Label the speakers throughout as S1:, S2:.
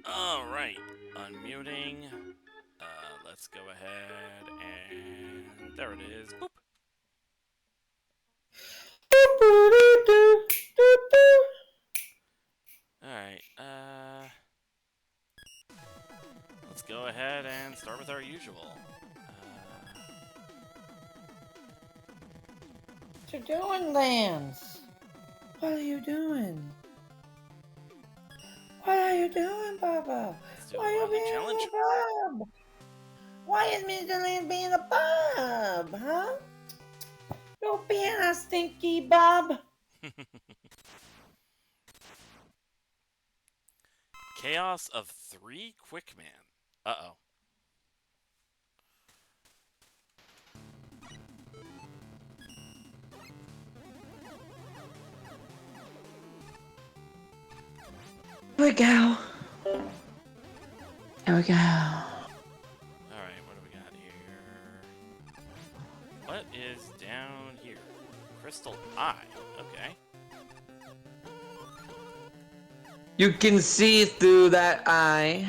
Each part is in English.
S1: Alright, unmuting. Let's go ahead and there it is. Boop. Alright, let's go ahead and start with our usual.
S2: What you doing, Lance? What are you doing? What are you doing, Papa?
S1: Let's do
S2: Why
S1: a
S2: are you
S1: Wily
S2: being
S1: challenge.
S2: a bub? Why is Mr. Lance being a bub, huh? You're being a stinky bub.
S1: Chaos of 3 Quickman. Uh-oh.
S2: Here we go. Here we go.
S1: Alright, what do we got here? What is down here? Crystal Eye. Okay.
S2: You can see through that eye.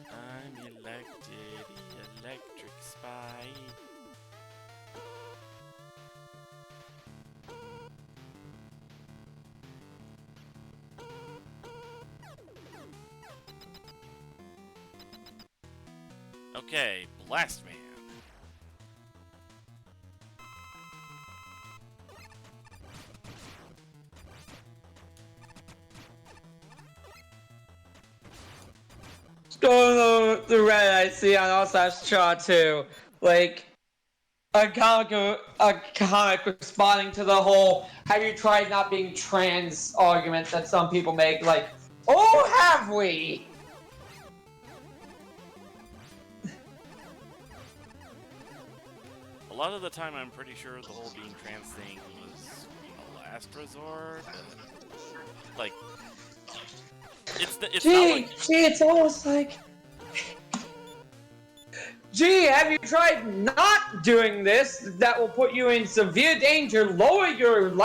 S1: I'm elected, electric spy. Okay, Blast Man.
S2: Scroll the red I see on r/chart too. Like a comic responding to the whole "Have you tried not being trans?" argument that some people make. Like, oh, have we?
S1: A lot of the time, I'm pretty sure the whole being trans thing was a last resort. Like, it's not like.
S2: Gee, it's almost like. Gee, have you tried not doing this? That will put you in severe danger, lower your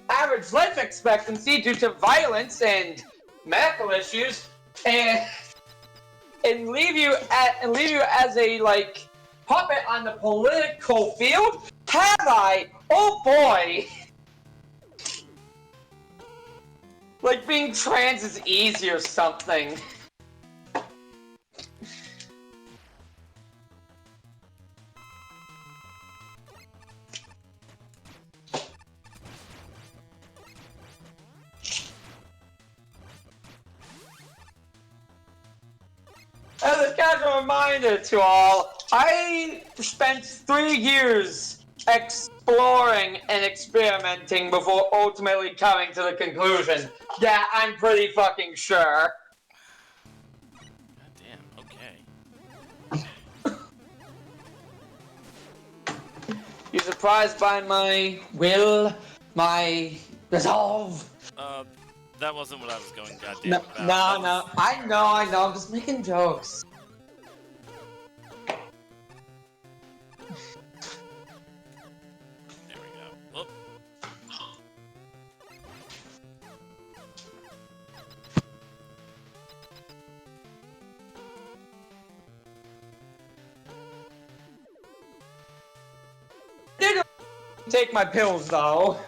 S2: average life expectancy due to violence and medical issues, and leave you as a puppet on the political field. Have I? Oh boy! Like being trans is easy or something. As a casual reminder to all, I spent 3 years exploring and experimenting before ultimately coming to the conclusion. Yeah, I'm pretty fucking sure.
S1: God damn. Okay.
S2: You surprised by my will, my resolve?
S1: That wasn't what I was going goddamn
S2: No,
S1: about.
S2: no. I know. I'm just making jokes.
S1: There we go. Whoop.
S2: Didn't take my pills though.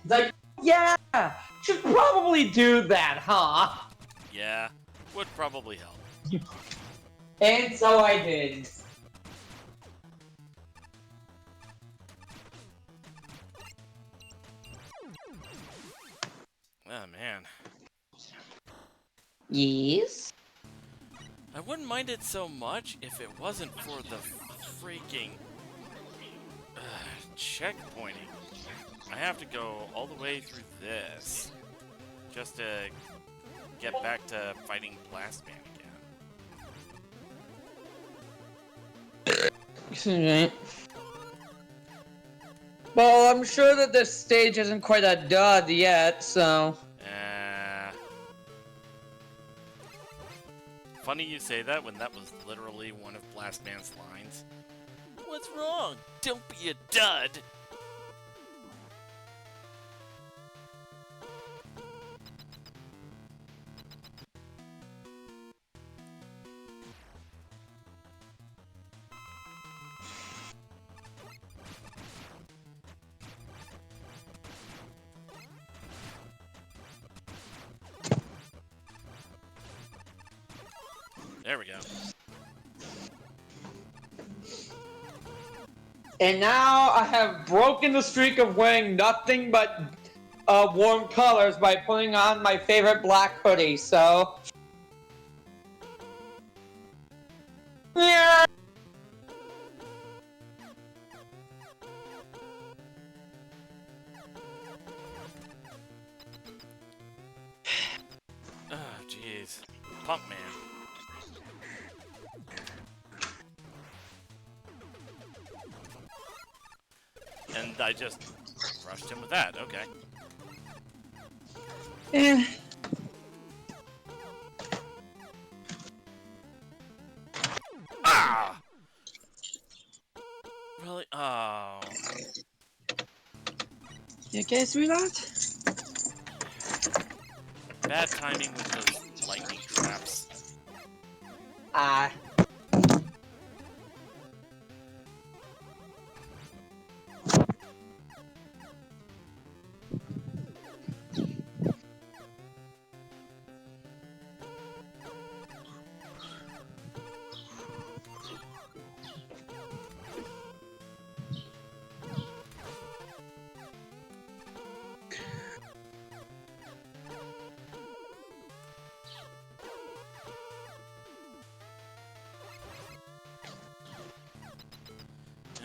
S2: Like, yeah, should probably do that, huh?
S1: Yeah, would probably help.
S2: And so I did.
S1: Oh man.
S2: Yes?
S1: I wouldn't mind it so much if it wasn't for the freaking checkpointing. I have to go all the way through this just to get back to fighting Blast Man again.
S2: Excuse me. Well, I'm sure that this stage isn't quite a dud yet, so...
S1: Funny you say that when that was literally one of Blastman's lines. What's wrong? Don't be a dud! There we go.
S2: And now I have broken the streak of wearing nothing but warm colors by putting on my favorite black hoodie, so... Yeah.
S1: Oh, jeez. Pump Man. And I just rushed him with that, okay.
S2: Eh.
S1: Ah! Really? Oh.
S2: You okay, sweetheart?
S1: Bad timing with those lightning traps.
S2: Ah.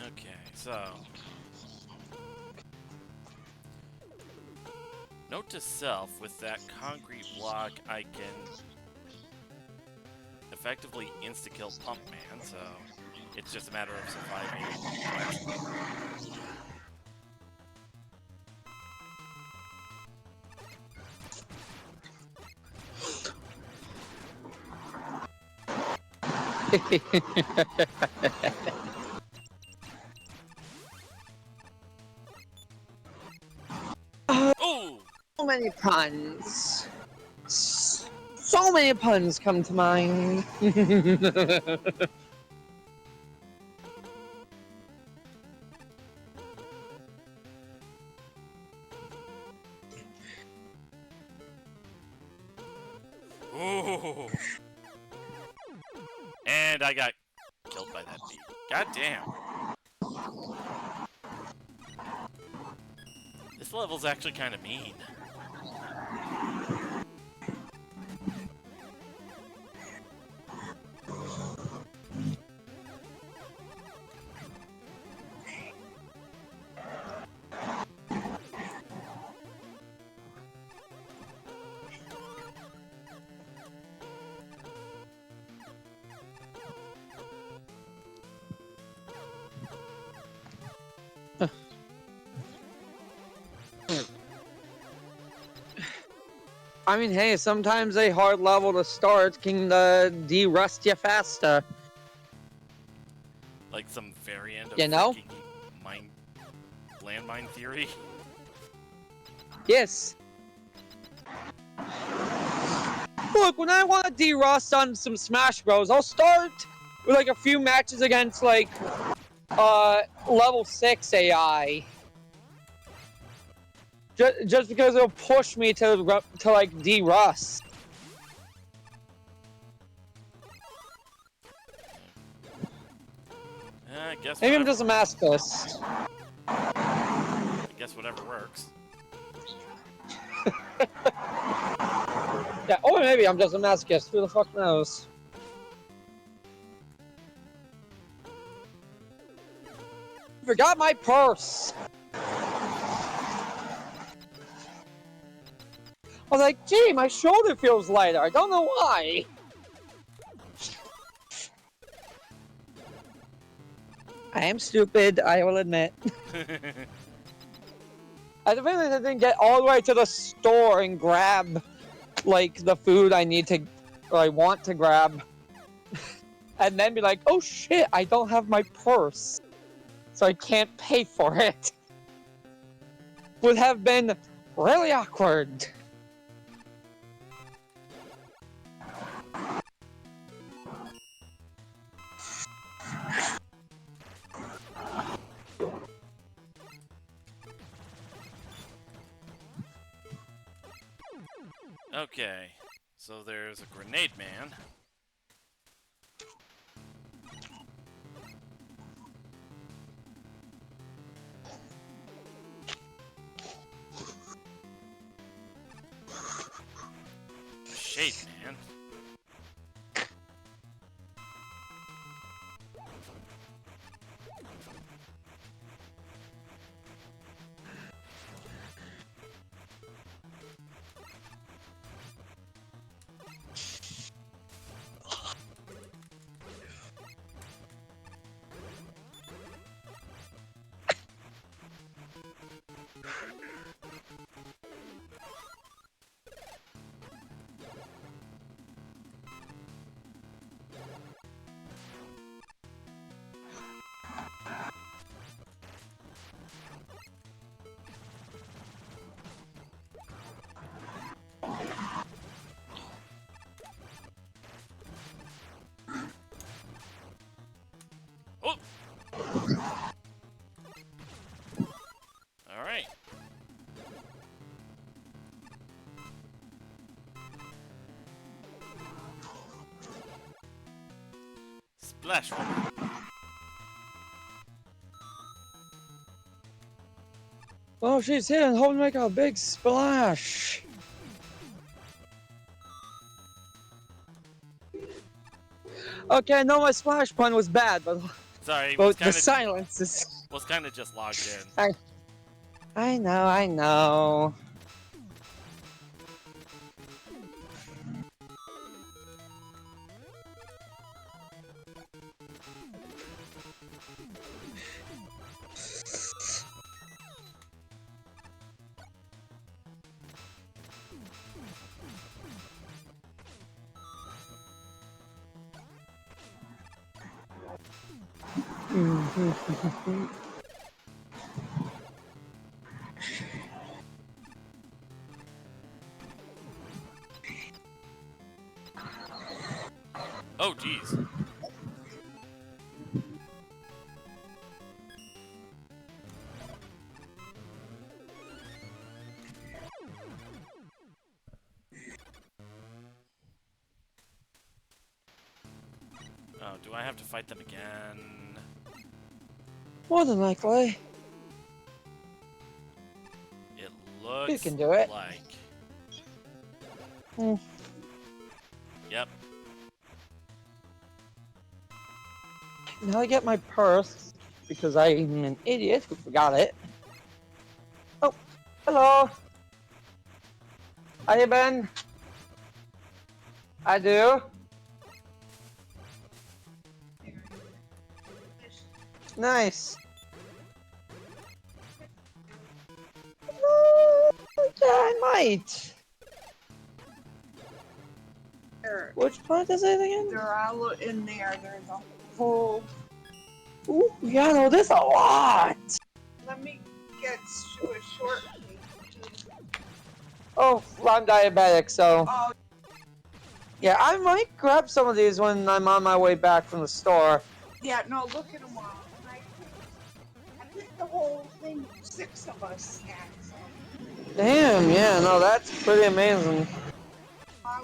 S1: Okay, so... Note to self, with that concrete block, I can effectively insta-kill Pump Man, so it's just a matter of surviving. Ooh!
S2: So many puns. So many puns come to mind.
S1: Ooh! And I got killed by that bee. God damn. This level's actually kind of mean.
S2: I mean, hey, sometimes a hard level to start can de-rust you faster.
S1: Like some variant of
S2: You know?
S1: landmine theory.
S2: Yes. Look, when I want to de-rust on some Smash Bros, I'll start with like a few matches against like level 6 AI. Just because it'll push me to like de-rust.
S1: I guess
S2: Maybe I'm
S1: whatever,
S2: just a masochist.
S1: I guess whatever works.
S2: Yeah, or maybe I'm just a masochist. Who the fuck knows? Forgot my purse. I was like, gee, my shoulder feels lighter. I don't know why. I am stupid, I will admit. I really didn't get all the way to the store and grab, like, the food I need to, or I want to grab. and then be like, oh shit, I don't have my purse, so I can't pay for it. Would have been really awkward.
S1: Okay, so there's a grenade man. A shade man. Oh! Alright. Splash woman.
S2: Oh, she's here and holding like a big splash. Okay, no, my splash pun was bad, but
S1: Sorry,
S2: the silence is.
S1: was kind of just logged in.
S2: I know.
S1: Oh, jeez. Oh, do I have to fight them again?
S2: More than likely.
S1: It looks
S2: You can do it.
S1: like.
S2: Hmm.
S1: Yep.
S2: Now I get my purse because I'm an idiot who forgot it. Oh, hello. Hiya, Ben. I do. Nice. Yeah, I might. Which part is it again?
S3: They're all in there. There's a whole.
S2: Ooh, yeah, no, there's a lot.
S3: Let me get to a short.
S2: Oh, I'm diabetic, so.
S3: Oh,
S2: Yeah, I might grab some of these when I'm on my way back from the store.
S3: yeah, no, look at them all. I think the whole thing, 6 of us had some.
S2: Damn, yeah, no, that's pretty amazing.
S3: All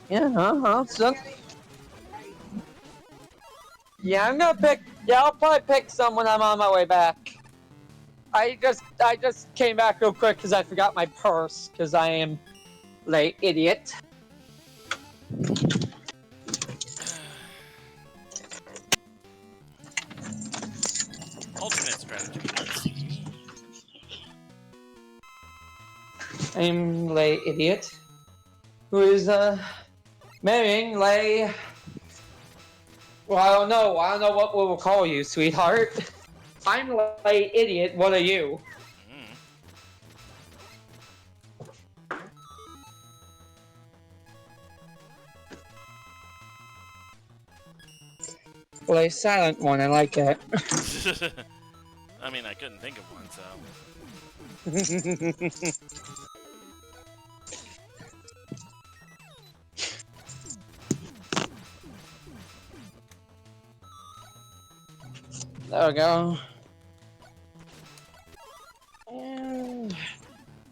S3: in there.
S2: Yeah, so,
S3: They're getting-
S2: yeah, I'm gonna pick. Yeah, I'll probably pick some when I'm on my way back. I just came back real quick because I forgot my purse because I am late, idiot.
S1: Alternate strategy. Let's see.
S2: I'm late, idiot. Who is marrying Lay. Well, I don't know what we will call you, sweetheart. I'm late, idiot. What are you? Well, a silent one. I like it.
S1: I mean, I couldn't think of one, so.
S2: There we go. And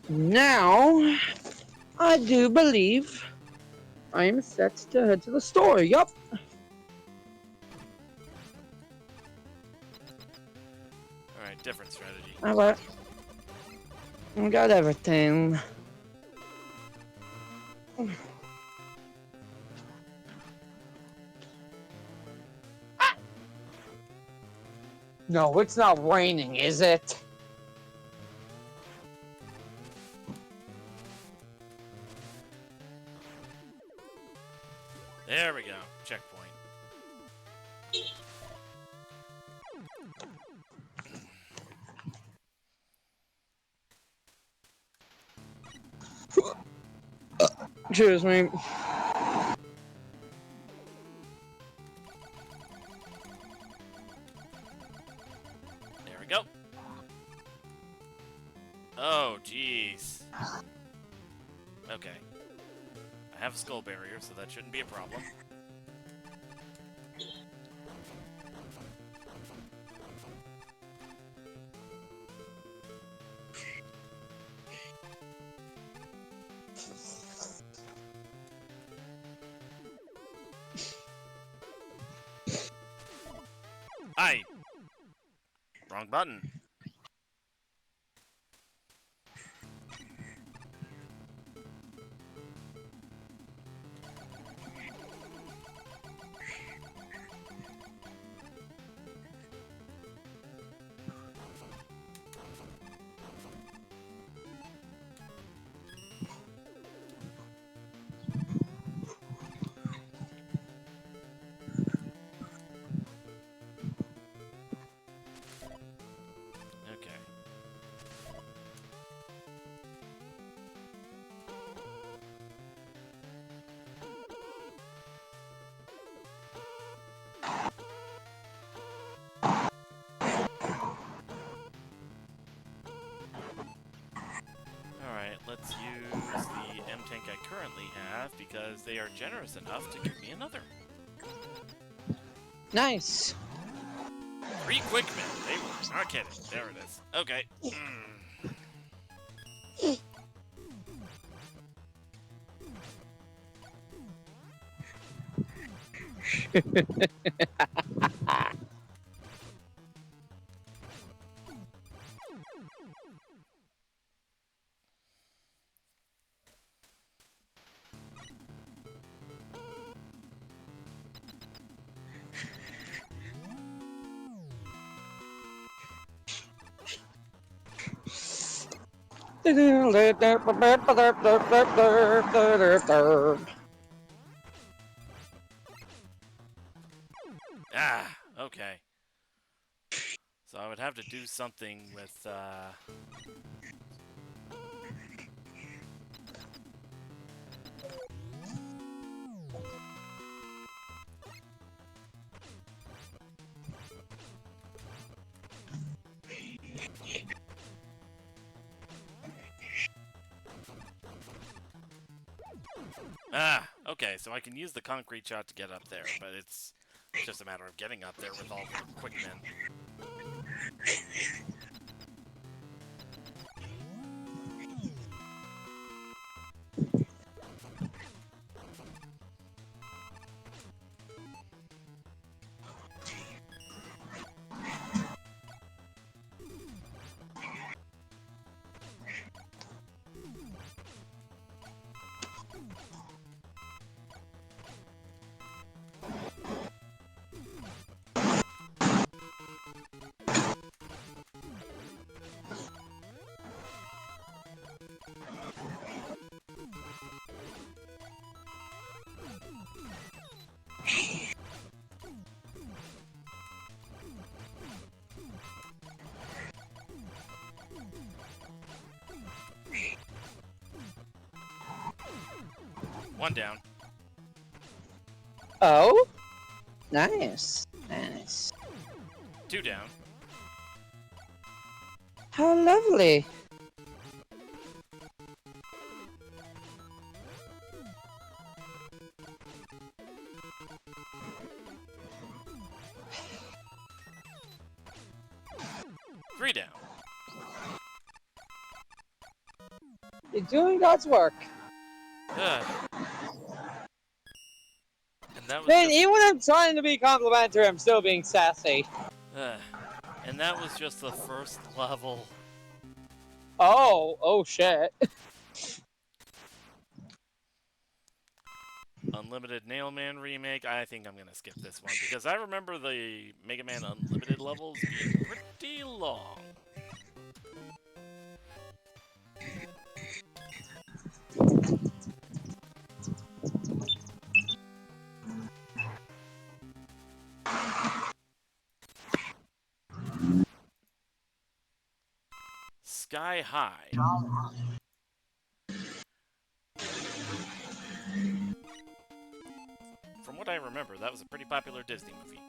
S2: now, I do believe I am set to head to the store. Yup.
S1: Alright, different strategy.
S2: I got everything. No, it's not raining, is it?
S1: There we go. Checkpoint.
S2: Excuse me.
S1: There we go. Oh, jeez. Okay. I have a skull barrier, so that shouldn't be a problem. Aye! Wrong button. Okay. Alright, let's use the M-Tank I currently have because they are generous enough to give me another.
S2: Nice.
S1: 3 quick men. They were not kidding. There it is. Okay. Ah, okay. So I would have to do something with, Ah, okay, so I can use the concrete shot to get up there, but it's just a matter of getting up there with all the quick men. One down.
S2: Oh? Nice. Nice.
S1: 2 down.
S2: How lovely.
S1: Three down.
S2: You're doing God's work.
S1: Ugh. And that was
S2: Man,
S1: just,
S2: even when I'm trying to be complimentary, I'm still being sassy.
S1: and that was just the first level.
S2: Oh shit.
S1: Unlimited Nailman remake. I think I'm gonna skip this one because I remember the Mega Man Unlimited levels being pretty long. Sky High. From what I remember, that was a pretty popular Disney movie.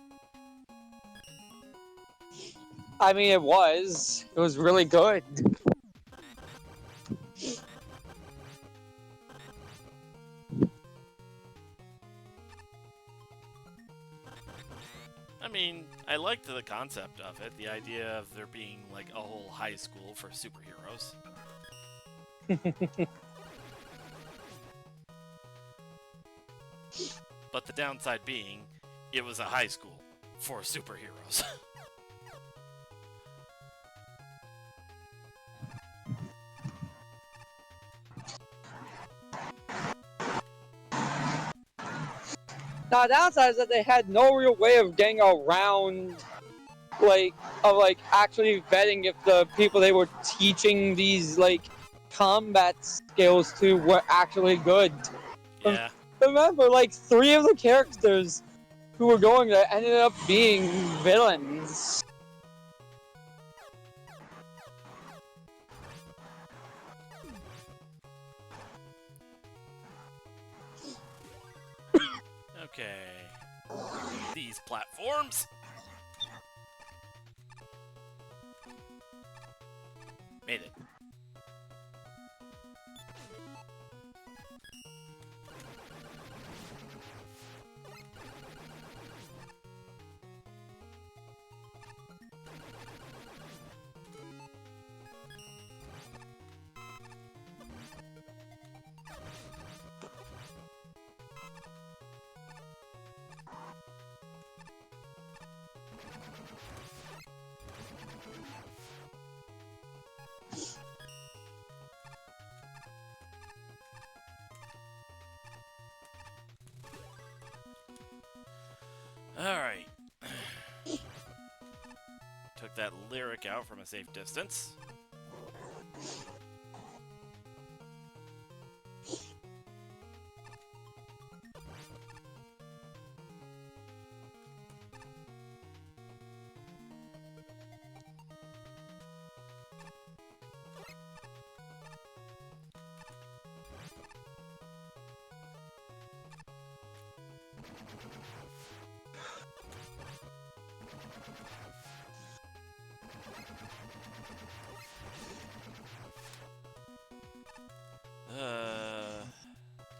S2: I mean, it was. It was really good.
S1: I mean, I liked the concept of it, the idea of there being like a whole high school for superheroes. But the downside being, it was a high school for superheroes.
S2: Now, the downside is that they had no real way of getting around, actually vetting if the people they were teaching these, combat skills to were actually good.
S1: Yeah.
S2: Remember, 3 of the characters who were going there ended up being villains.
S1: Okay. These platforms. Made it. Alright. Took that lyric out from a safe distance.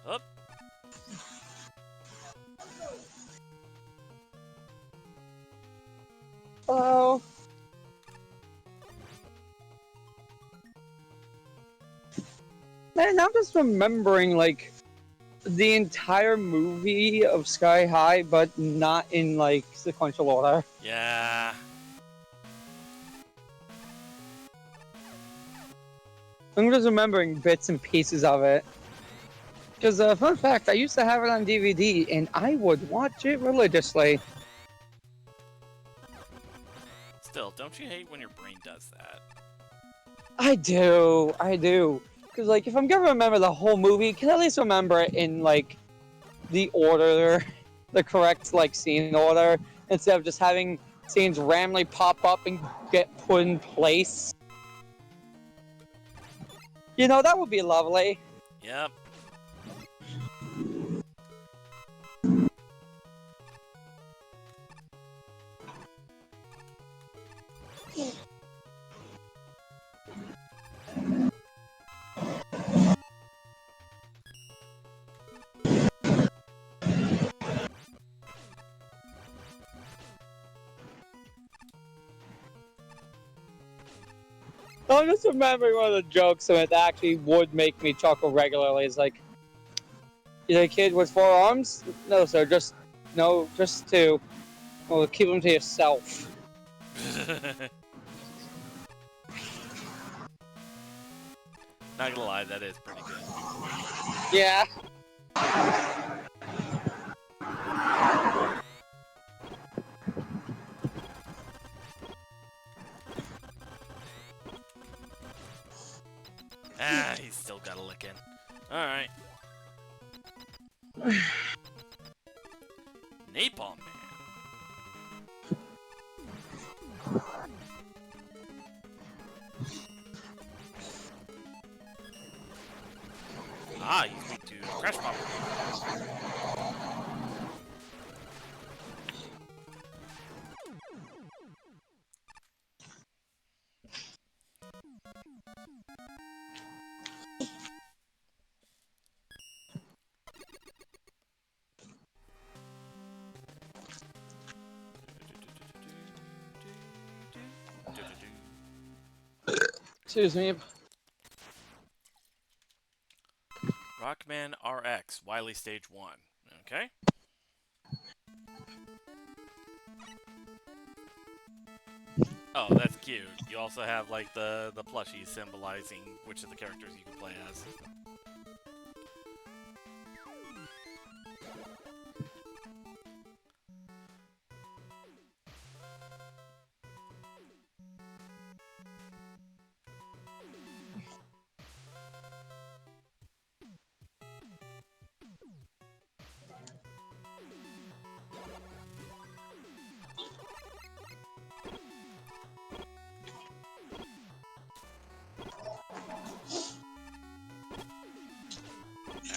S1: Up.
S2: Hello. Man, I'm just remembering, the entire movie of Sky High, but not in, sequential order.
S1: Yeah.
S2: I'm just remembering bits and pieces of it. Because, fun fact, I used to have it on DVD, and I would watch it religiously.
S1: Still, don't you hate when your brain does that?
S2: I do. Because, if I'm gonna remember the whole movie, can I at least remember it in, the order, the correct, scene order, instead of just having scenes randomly pop up and get put in place. You know, that would be lovely.
S1: Yep.
S2: I'm just remembering one of the jokes that actually would make me chuckle regularly. It's like, "You're a kid with 4 arms?" No, sir, just two. Well, keep them to yourself.
S1: Not gonna lie, that is pretty good.
S2: Yeah.
S1: Ah, he's still got a lick in. Alright. Napalm Man. Ah, he's weak to Crash Pop.
S2: Excuse me.
S1: Rockman RX, Wily Stage 1. Okay. Oh, that's cute. You also have, like, the plushies symbolizing which of the characters you can play as.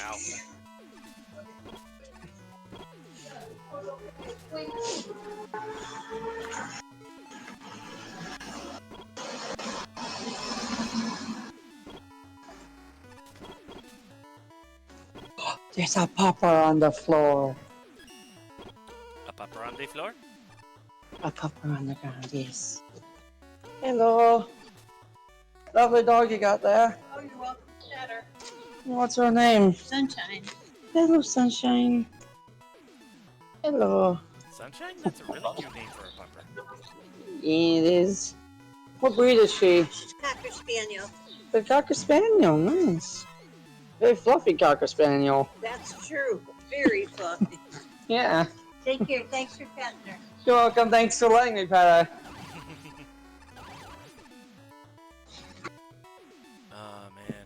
S1: Ow.
S2: There's a pupper on the floor.
S1: A pupper on the floor?
S2: A pupper on the ground, yes. Hello. Lovely dog you got there.
S3: Oh, you're welcome, Shatter.
S2: What's her name?
S3: Sunshine.
S2: Hello, Sunshine. Hello.
S1: Sunshine? That's a really cute name for a pupper.
S2: It is. What breed is she?
S3: Cocker Spaniel.
S2: The Cocker Spaniel, nice. Very fluffy Cocker Spaniel.
S3: That's true. Very fluffy.
S2: Yeah.
S3: Take care. Thanks for petting her.
S2: You're welcome, thanks for letting me pet her.
S1: Oh, man.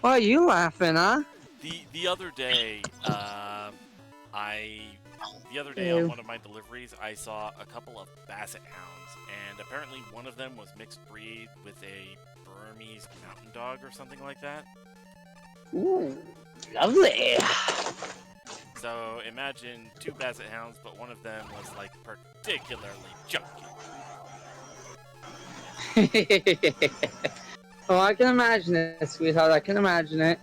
S2: Why are you laughing, huh?
S1: The other day,
S2: Ew.
S1: on one of my deliveries, I saw a couple of Basset Hounds, and apparently one of them was mixed breed with a Burmese mountain dog or something like that.
S2: Ooh, lovely.
S1: So imagine 2 Basset Hounds, but one of them was like particularly chunky.
S2: Oh, I can imagine it, sweetheart. I can imagine it.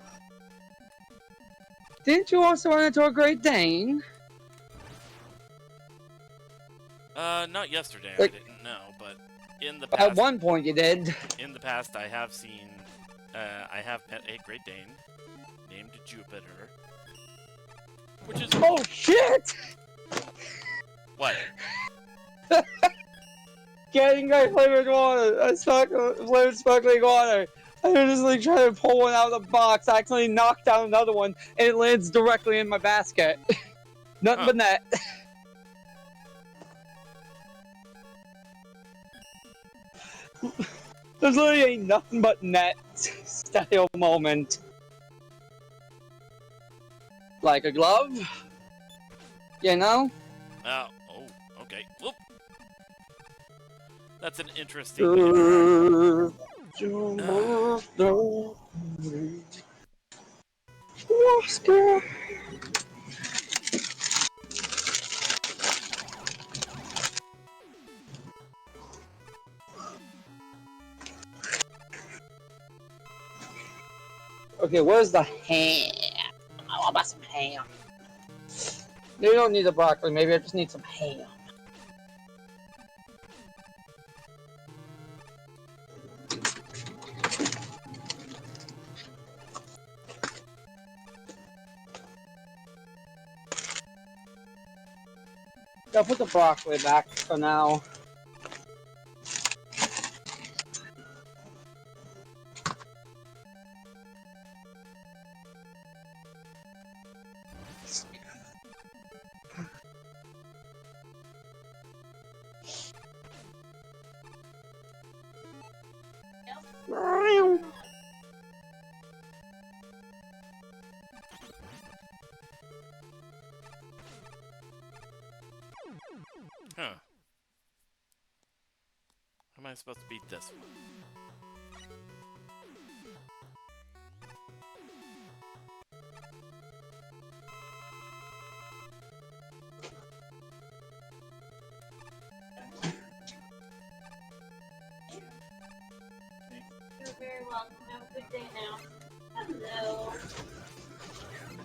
S2: Didn't you also run into a Great Dane?
S1: Not yesterday,
S2: Like-
S1: I didn't know, but in the past,
S2: At one point you did.
S1: in the past, I have seen, I have pet a Great Dane named Jupiter, which is
S2: Oh, shit!
S1: what?
S2: Getting my flavored water. Flavored sparkling water. I was just like trying to pull one out of the box. I accidentally knocked down another one, and it lands directly in my basket. Nothing
S1: Huh.
S2: but net. There's literally ain't nothing but net style moment. Like a glove? You know?
S1: Oh, okay. Whoop. That's an interesting interaction.
S2: Oscar. Okay, where's the ham? I want some ham. Maybe I don't need the broccoli, maybe I just need some ham. I'll put the broccoli back for now.
S1: Huh. How am I supposed to beat this one?
S4: You're very welcome. Have a good day now. Hello.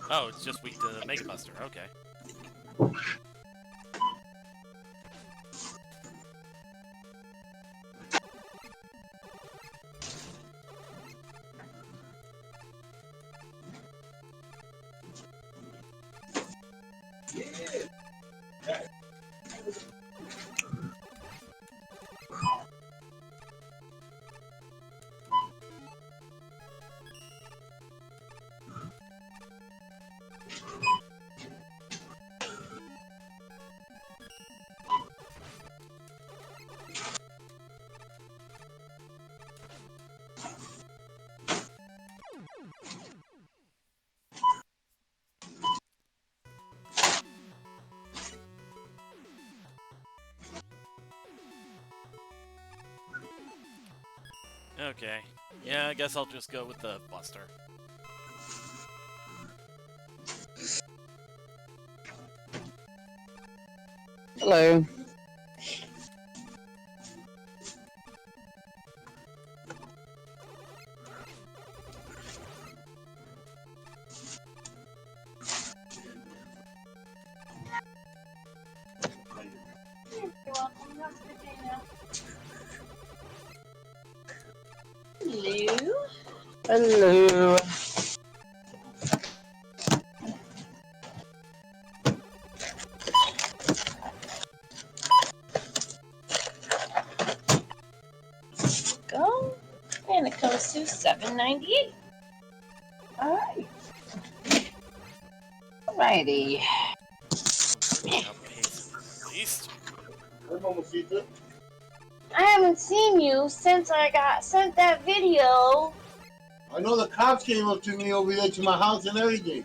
S1: Oh, it's just weak to the Mega Buster. Okay. Okay. Yeah, I guess I'll just go with the Buster.
S2: Hello.
S4: You're welcome. Have a good day now. Hello.
S2: Hello.
S4: Go. And it comes to $7.98. Alright. Alrighty.
S1: Outpace at least.
S4: I haven't seen you since I got sent that video.
S5: I know the cops came up to me over there to my house and everything.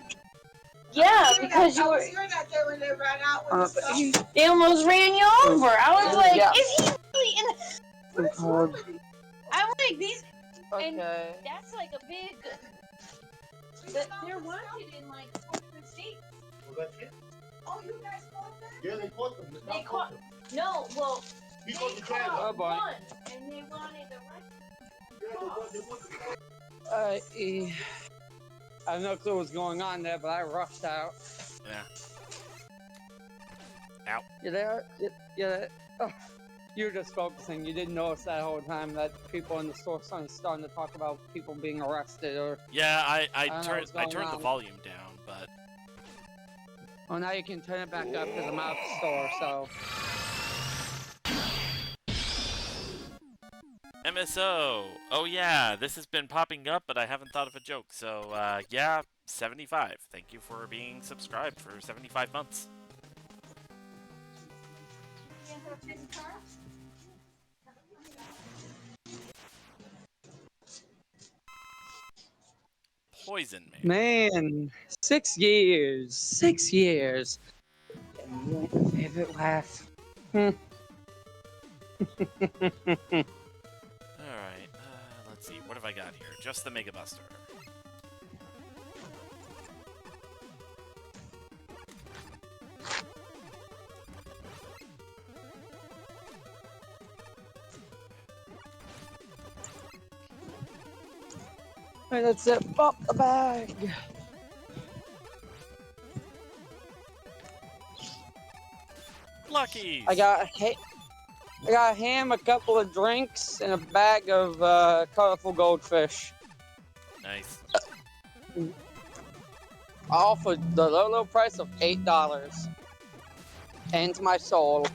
S4: Yeah, because you were.
S3: You're not there when they ran out with the stuff.
S4: They almost ran you over. I was like,
S2: Yeah.
S4: is he really in?
S3: What's wrong with you?
S4: I'm like, these. And
S2: Okay.
S4: that's like a big. They're wanted in like 4 different states.
S5: Was that it?
S3: Oh, you guys caught that?
S5: Yeah, they caught them. The
S4: They
S5: cops
S4: caught.
S5: them.
S4: No, well,
S5: He
S4: they
S5: caught the
S4: caught
S5: driver.
S2: Oh, boy.
S4: one, and they wanted the rest.
S5: Yeah, they want the
S2: I have no clue what's going on there, but I rushed out.
S1: Yeah.
S2: You there? Yeah. Oh, you were just focusing. You didn't notice that whole time that people in the store starting to talk about people being arrested or.
S1: Yeah, I
S2: don't know
S1: turned
S2: what's going
S1: the
S2: on.
S1: volume down, but
S2: Well, now you can turn it back up because I'm out of the store. So.
S1: MSO. Oh yeah, this has been popping up, but I haven't thought of a joke. So yeah, 75. Thank you for being subscribed for 75 months. Poison Man.
S2: Man, 6 years. 6 years. And you ain't my favorite laugh.
S1: Alright, let's see. What have I got here? Just the Mega Buster.
S2: Alright, let's zip up the bag.
S1: Luckies!
S2: I got a ham, a couple of drinks, and a bag of colorful goldfish.
S1: Nice.
S2: All for the low price of $8. And my soul.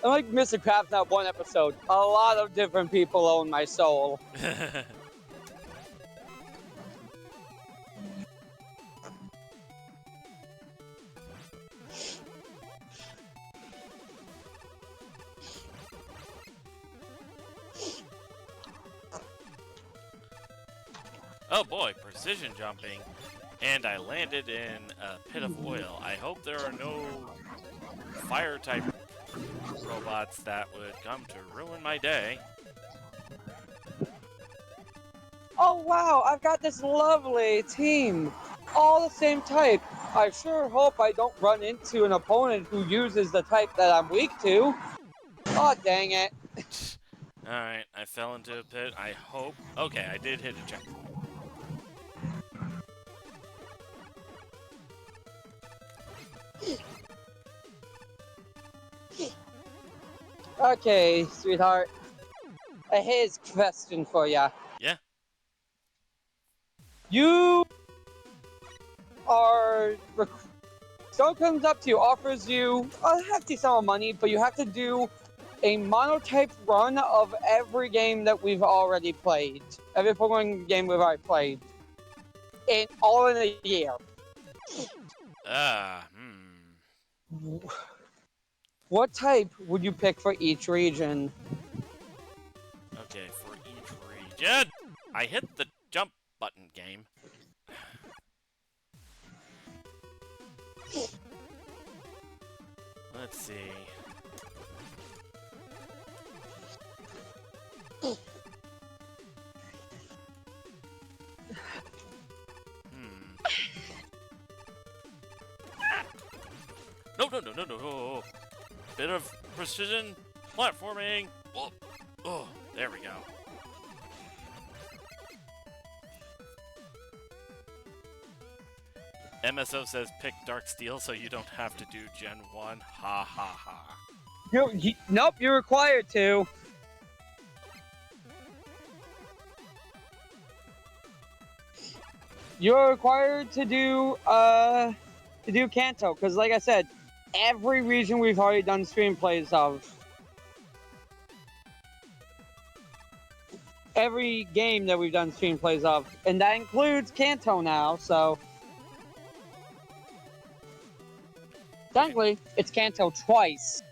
S2: I'm like Mr. Krabs, not one episode. A lot of different people own my soul.
S1: Oh boy, precision jumping. And I landed in a pit of oil. I hope there are no fire-type robots that would come to ruin my day.
S2: Oh wow, I've got this lovely team. All the same type. I sure hope I don't run into an opponent who uses the type that I'm weak to. Oh, dang it.
S1: Alright, I fell into a pit. I hope... Okay, I did hit a checkpoint.
S2: Okay, sweetheart. Here's a question for ya.
S1: Yeah?
S2: You are... Someone comes up to you, offers you a hefty sum of money, but you have to do a monotype run of every game that we've already played. Every Pokemon game we've already played. All in a year. What type would you pick for each region?
S1: Okay, for each region... I hit the jump button, game. Let's see... No. Bit of precision platforming. Oh, there we go. MSO says pick Dark Steel so you don't have to do Gen 1. Ha ha ha.
S2: Nope, you're required to. You're required to do Kanto, because like I said, every region we've already done screenplays of. Every game that we've done screenplays of. And that includes Kanto now, so... Technically, it's Kanto twice.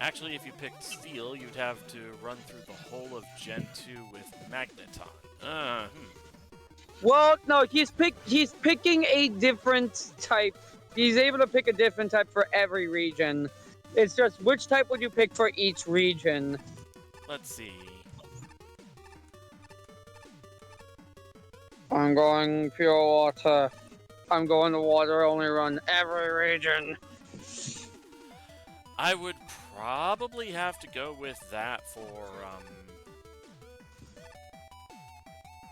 S1: Actually, if you picked Steel, you'd have to run through the whole of Gen 2 with Magneton.
S2: Well, no, he's picking a different type. He's able to pick a different type for every region. It's just, which type would you pick for each region?
S1: Let's see.
S2: I'm going pure water. I'm going to water-only run every region.
S1: I would probably have to go with that for,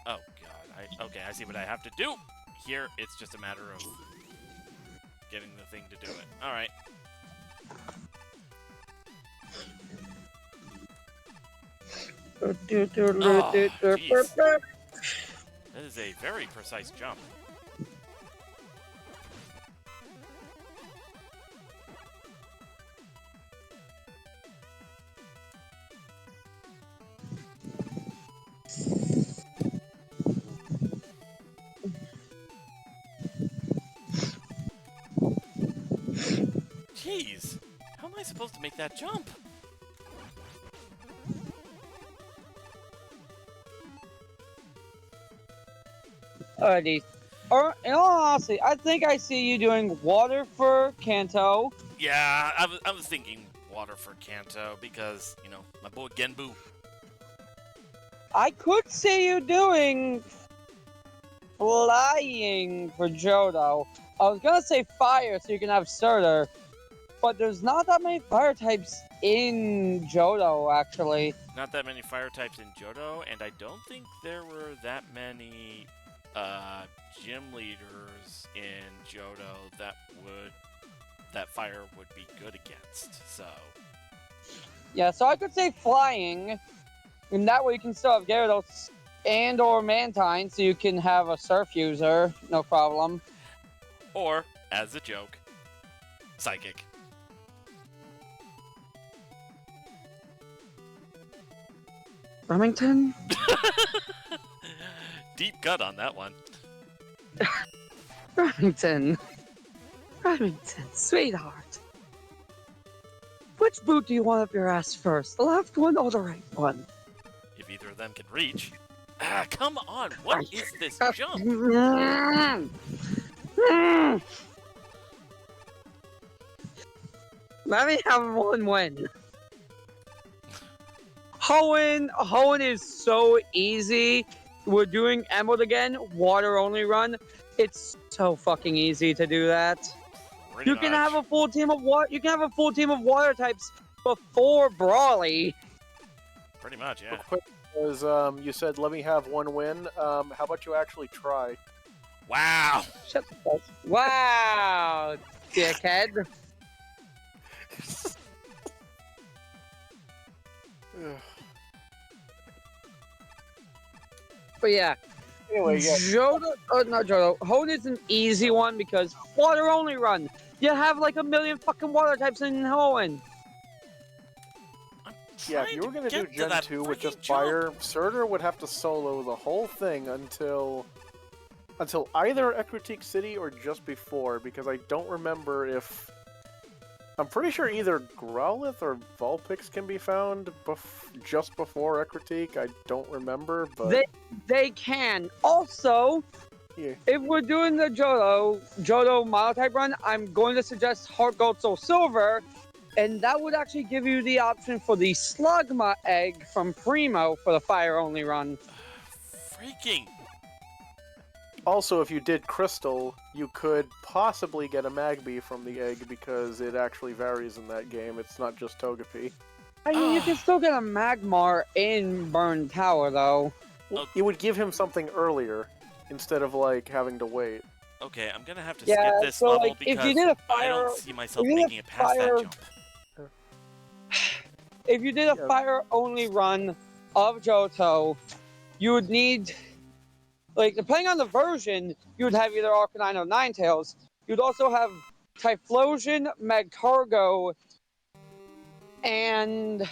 S1: Oh, God. Okay, I see what I have to do. Here, it's just a matter of getting the thing to do it. Alright. Oh, jeez. That is a very precise jump. Jeez, how am I supposed to make that jump?
S2: Alrighty. In all honesty, I think I see you doing water for Kanto.
S1: Yeah, I was thinking water for Kanto because, you know, my boy Genbu.
S2: I could see you doing flying for Johto. I was gonna say fire so you can have Surtur, but there's not that many fire types in Johto, actually.
S1: Not that many fire types in Johto, and I don't think there were that many gym leaders in Johto that fire would be good against, so...
S2: Yeah, so I could say flying, and that way you can still have Gyarados And or Mantine, so you can have a surf user, no problem.
S1: Or, as a joke, Psychic.
S2: Remington?
S1: Deep cut on that one.
S2: Remington. Remington, sweetheart. Which boot do you want up your ass first? The left one or the right one?
S1: If either of them can reach. Ah, come on! What is this jump?
S2: Let me have one win. Hoenn is so easy. We're doing Emerald again, water only run. It's so fucking easy to do that.
S1: Pretty
S2: You can
S1: much.
S2: have a full team of water. You can have a full team of water types before Brawly.
S1: Pretty much, yeah.
S6: Quick, was you said let me have one win. How about you actually try?
S1: Wow!
S2: Shut the fuck. Wow, dickhead. But yeah,
S6: Anyway, yeah.
S2: not Johto. Hoenn is an easy one because water only run. You have like a million fucking water types in Hoenn.
S6: Yeah, if you were gonna do Gen 2 with just
S1: jump.
S6: fire, Surtur would have to solo the whole thing until either Ekritik City or just before, because I don't remember if... I'm pretty sure either Growlithe or Vulpix can be found just before Ekritik. I don't remember, but...
S2: They can. Also,
S6: Yeah.
S2: if we're doing the Johto monotype run, I'm going to suggest Heart Gold Soul Silver, and that would actually give you the option for the Slugma egg from Primo for the fire only run.
S1: Freaking!
S6: Also, if you did Crystal, you could possibly get a Magby from the egg because it actually varies in that game. It's not just Togepi.
S2: I mean, you can still get a Magmar in Burn Tower, though.
S6: You would give him something earlier instead of like having to wait.
S1: Okay, I'm gonna have to
S2: Yeah,
S1: skip this
S2: so,
S1: level
S2: like,
S1: because
S2: if you did a
S1: I
S2: fire-
S1: don't see myself
S2: if you did a
S1: making it past
S2: fire-
S1: that jump.
S2: If you did a
S6: Yeah.
S2: fire-only run of Johto, you would need, like, depending on the version, you would have either Arcanine or Ninetales. You'd also have Typhlosion, Magcargo, and...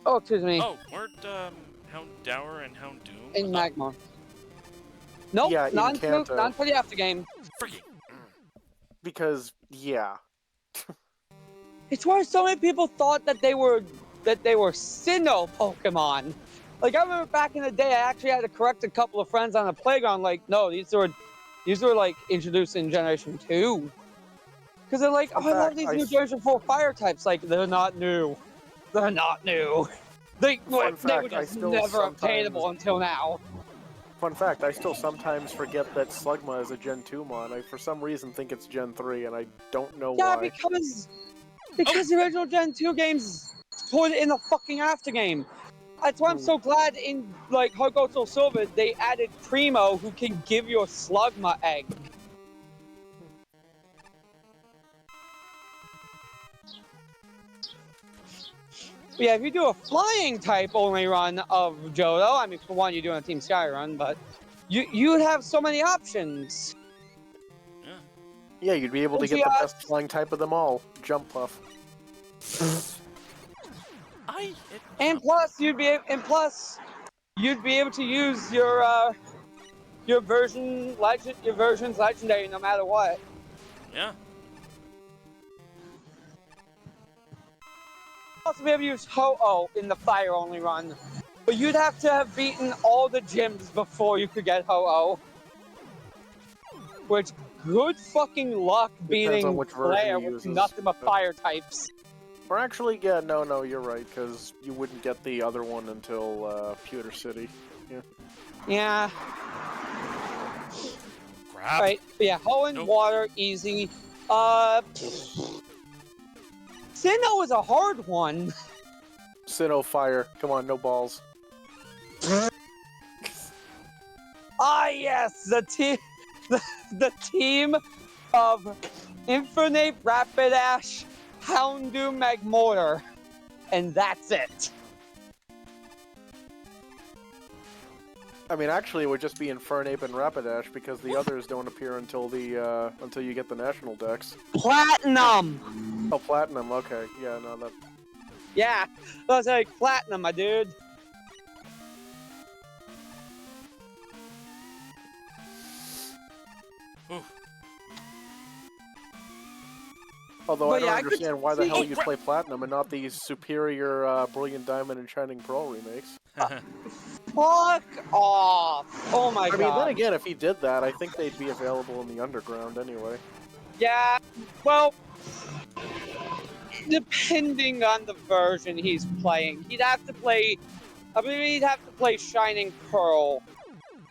S2: Oh, excuse me.
S1: Oh, weren't Houndour and Houndoom?
S2: In Magmar. Nope,
S6: Yeah, in
S2: not
S6: Kanto.
S2: for the after game.
S1: Freaking!
S6: Because, yeah.
S2: It's why so many people thought that they were Sinnoh Pokemon. Like, I remember back in the day, I actually had to correct a couple of friends on the playground. Like, no, these were like introduced in Generation 2. Because they're like,
S6: Fun
S2: oh, I love
S6: fact,
S2: these
S6: I
S2: new
S6: s-
S2: Generation 4 fire types. Like, they're not new. They're not new. They were
S6: fact, I
S2: just
S6: still
S2: never
S6: sometimes-
S2: obtainable until now.
S6: Fun fact, I still sometimes forget that Slugma is a Gen 2 mon. I, for some reason, think it's Gen 3, and I don't know
S2: Yeah,
S6: why.
S2: because the original Gen 2 games put it in the fucking after game. That's why I'm so glad in, like, Heart Gold Soul Silver, they added Primo, who can give you a Slugma egg. But yeah, if you do a flying type only run of Johto, I mean, for one, you're doing a Team Sky run, but you'd have so many options.
S6: Yeah, you'd be able to
S2: What's
S6: get
S2: the
S6: the
S2: odds?
S6: best flying type of them all. Jump Puff.
S2: And plus, you'd be able to use your versions legendary no matter what.
S1: Yeah.
S2: Also be able to use Ho-Oh in the fire only run. But you'd have to have beaten all the gyms before you could get Ho-Oh. Which, good fucking luck
S6: on
S2: beating
S6: which version
S2: Claire
S6: he
S2: with
S6: uses.
S2: nothing but fire types.
S6: Or actually, yeah, no, you're right, because you wouldn't get the other one until Pewter City. Yeah.
S2: Yeah.
S1: Crap.
S2: Right, but yeah, Hoenn,
S1: Nope.
S2: water, easy. Sinnoh is a hard one.
S6: Sinnoh Fire. Come on, no balls.
S2: Ah, yes, the team of Infinite Rapidash, Houndoom, Magmortar, and that's it.
S6: I mean, actually, it would just be Infernape and Rapidash because the others don't appear until until you get the national decks.
S2: Platinum!
S6: Oh, Platinum. Okay, yeah, no, that.
S2: Yeah, I was like, Platinum, my dude.
S1: Ooh.
S6: Although
S2: But
S6: I don't
S2: yeah, I could
S6: understand why the hell
S2: see-
S6: you'd play Platinum and not these superior Brilliant Diamond and Shining Pearl remakes.
S2: Fuck off! Oh my
S6: I
S2: god.
S6: mean, then again, if he did that, I think they'd be available in the underground anyway.
S2: Yeah, well, depending on the version he's playing, he'd have to play. I believe he'd have to play Shining Pearl,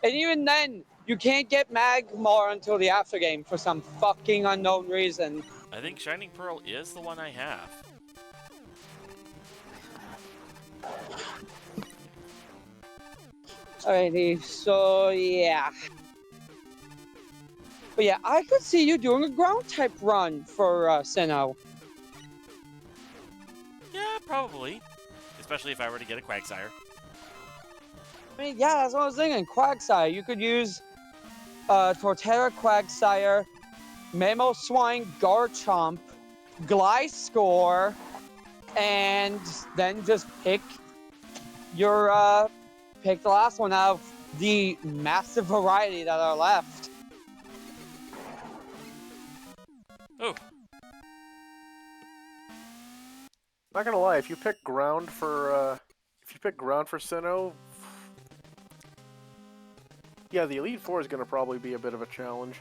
S2: and even then, you can't get Magmar until the after game for some fucking unknown reason.
S1: I think Shining Pearl is the one I have.
S2: Alrighty, so yeah. But yeah, I could see you doing a ground type run for Sinnoh.
S1: Yeah, probably. Especially if I were to get a Quagsire.
S2: I mean, yeah, that's what I was thinking. Quagsire. You could use Torterra Quagsire, Mamoswine Garchomp, Gliscor, and then just pick your pick the last one out of the massive variety that are left.
S1: Oh,
S6: Not gonna lie, if you pick ground for Sinnoh, yeah, the Elite Four is gonna probably be a bit of a challenge.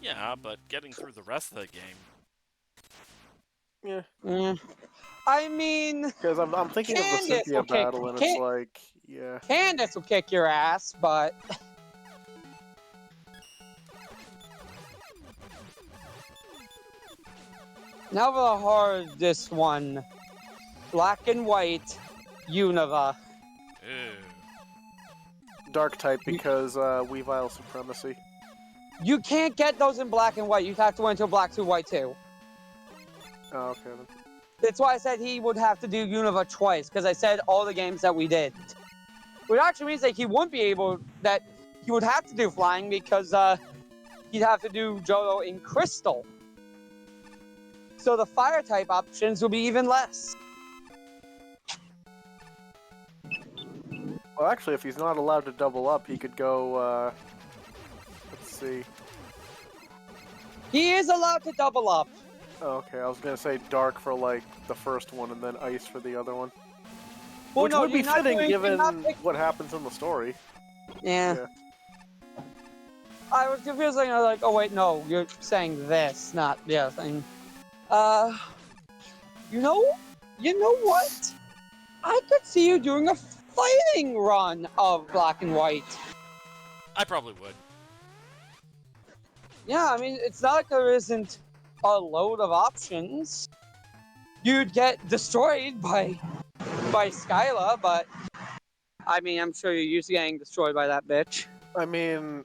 S1: yeah, but getting through the rest of the game.
S6: Yeah,
S2: I mean,
S6: because I'm thinking of the
S2: Candace
S6: Cynthia
S2: will kick-
S6: battle, and
S2: Can-
S6: it's like, yeah.
S2: Candace will kick your ass, but now for the hardest one. Black and white, Unova.
S1: Ew.
S6: Dark type because Weavile Supremacy.
S2: You can't get those in black and white. You'd have to wait until black 2, white 2.
S6: Oh, okay then.
S2: That's why I said he would have to do Unova twice, because I said all the games that we did. Which actually means that he wouldn't be able, that he would have to do flying because he'd have to do Johto in Crystal. So the fire type options will be even less.
S6: Well, actually, if he's not allowed to double up, he could go, let's see.
S2: He is allowed to double up.
S6: Oh, okay, I was gonna say dark for, like, the first one, and then ice for the other one.
S2: Well,
S6: Which
S2: no,
S6: would be
S2: you're not
S6: fitting
S2: doing- you're
S6: given
S2: not pick-
S6: what happens in the story.
S2: Yeah. I was confused. I was like, oh wait, no, you're saying this, not the other thing. You know what? I could see you doing a fighting run of black and white.
S1: I probably would.
S2: Yeah, I mean, it's not like there isn't a load of options. You'd get destroyed by Skyla, but I mean, I'm sure you're used to getting destroyed by that bitch.
S6: I mean,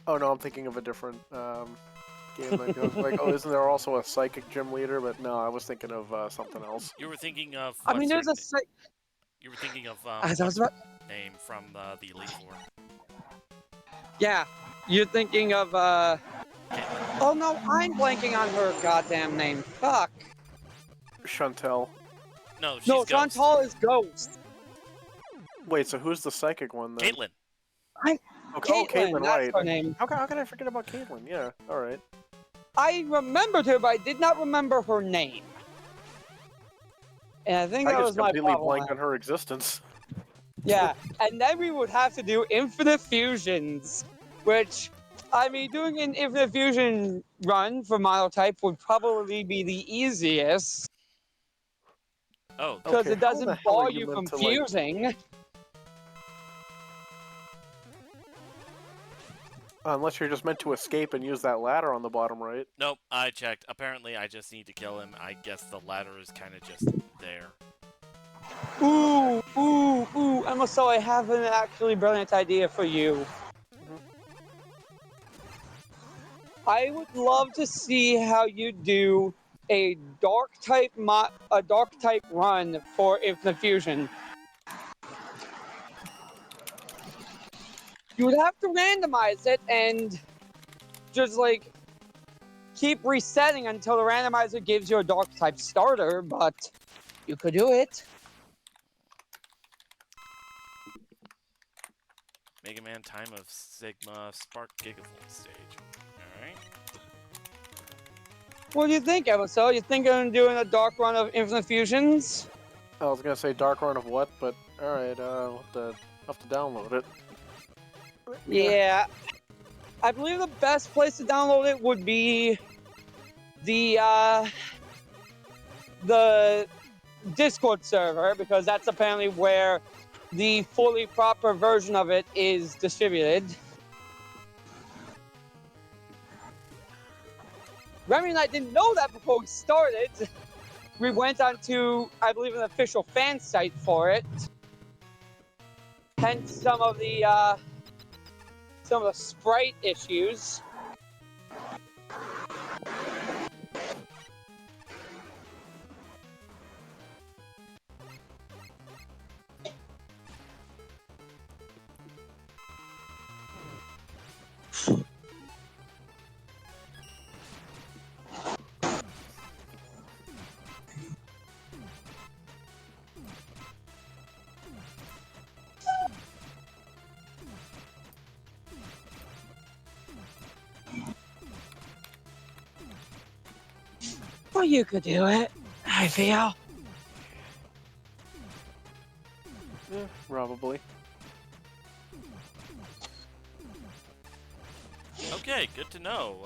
S6: oh no, I'm thinking of a different game that goes like, oh, isn't there also a psychic gym leader? But no, I was thinking of something else.
S1: You were thinking of.
S2: I mean, there's a
S1: You were thinking of
S2: as I was about.
S1: name from the Elite Four.
S2: Yeah, you're thinking of Oh no, I'm blanking on her goddamn name. Fuck.
S6: Chantel.
S1: No, she's
S2: No,
S1: Ghost.
S2: Chantal is Ghost.
S6: Wait, so who's the psychic one then?
S1: Caitlyn.
S6: Okay,
S2: Caitlyn, that's
S6: right.
S2: her name.
S6: How can I forget about Caitlyn? Yeah, all right.
S2: I remembered her, but I did not remember her name. And I think
S6: I
S2: that was
S6: just
S2: my
S6: completely
S2: problem.
S6: blanked on her existence.
S2: Yeah, and then we would have to do infinite fusions, which, I mean, doing an infinite fusion run for Monotype would probably be the easiest,
S1: Oh,
S2: because
S6: Okay,
S2: it
S6: how
S2: doesn't
S6: the hell are
S2: bar
S6: you
S2: you
S6: meant
S2: from
S6: to, like-
S2: fusing.
S6: Unless you're just meant to escape and use that ladder on the bottom right.
S1: nope. I checked. Apparently, I just need to kill him. I guess the ladder is kind of just there.
S2: Ooh, Emma, so I have an actually brilliant idea for you. I would love to see how you do a dark type run for Infinite Fusion. You would have to randomize it and just like keep resetting until the randomizer gives you a dark type starter, but you could do it.
S1: Mega Man Time of Sigma Spark Gigavolt stage. Alright.
S2: What do you think, Evaso? You think I'm doing a dark run of Infinite Fusions?
S6: I was gonna say Dark Run of what, but alright, I'll have to download it.
S2: Yeah. I believe the best place to download it would be the Discord server, because that's apparently where the fully proper version of it is distributed. Remy and I didn't know that before we started. We went onto, I believe, an official fan site for it. Hence some of the sprite issues. Well, you could do it, I feel.
S6: Yeah, probably.
S1: Okay, good to know.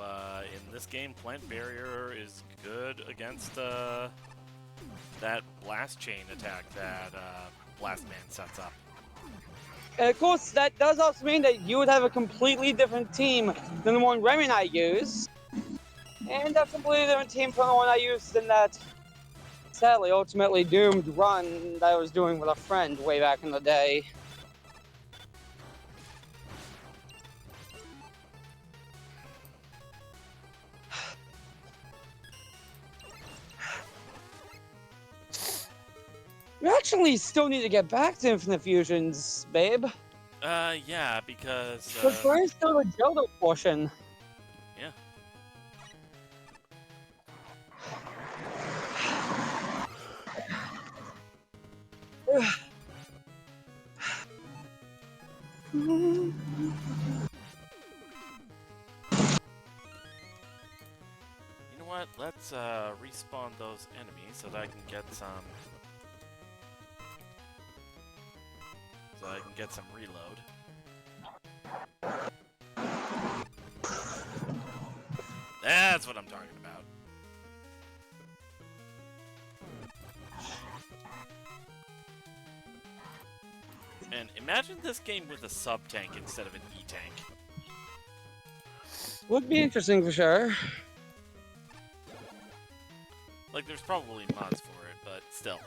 S1: In this game, Plant Barrier is good against that blast chain attack that Blast Man sets up.
S2: And of course, that does also mean that you would have a completely different team than the one Remy and I use. And a completely different team from the one I used in that sadly ultimately doomed run that I was doing with a friend way back in the day. We actually still need to get back to Infinite Fusions, babe.
S1: Yeah, because
S2: But where's still the Johto portion?
S1: yeah. You know what? Let's respawn those enemies so that I can get some. So I can get some reload. That's what I'm talking about. And imagine this game with a sub-tank instead of an E-tank.
S2: Would be interesting for sure.
S1: Like, there's probably mods for it, but still.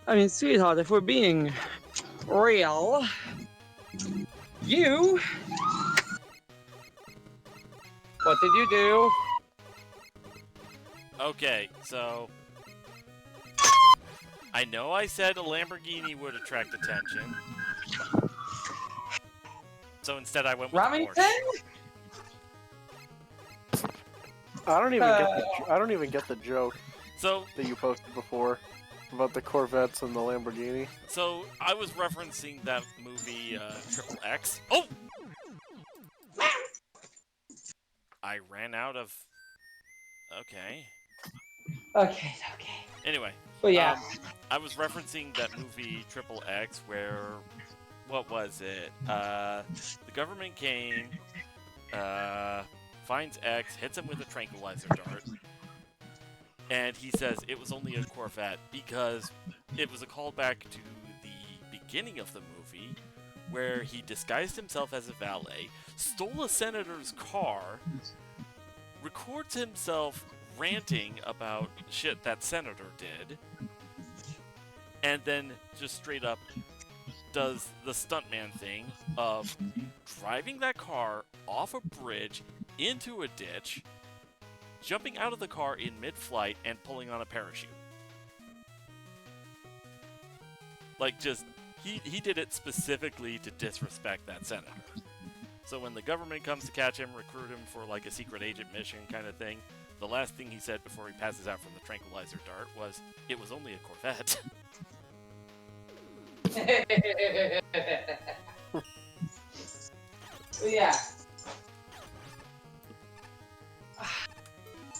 S2: I mean, sweetheart, if we're being real, you... What did you do?
S1: Okay, so... I know I said a Lamborghini would attract attention. So instead I went with a
S2: Remington?
S1: Porsche.
S6: I don't even get the joke
S1: So,
S6: that you posted before about the Corvettes and the Lamborghini.
S1: so I was referencing that movie, Triple X. Oh! I ran out of... Okay.
S2: Okay.
S1: Anyway.
S2: But yeah.
S1: I was referencing that movie Triple X where... What was it? The government came, finds X, hits him with a tranquilizer dart, and he says it was only a Corvette because it was a callback to the beginning of the movie where he disguised himself as a valet, stole a senator's car, records himself ranting about shit that senator did, and then just straight up does the stuntman thing of driving that car off a bridge into a ditch, jumping out of the car in mid-flight and pulling on a parachute. Like, just, he did it specifically to disrespect that senator. So when the government comes to catch him, recruit him for, like, a secret agent mission kind of thing, the last thing he said before he passes out from the tranquilizer dart was, "It was only a Corvette."
S2: Yeah.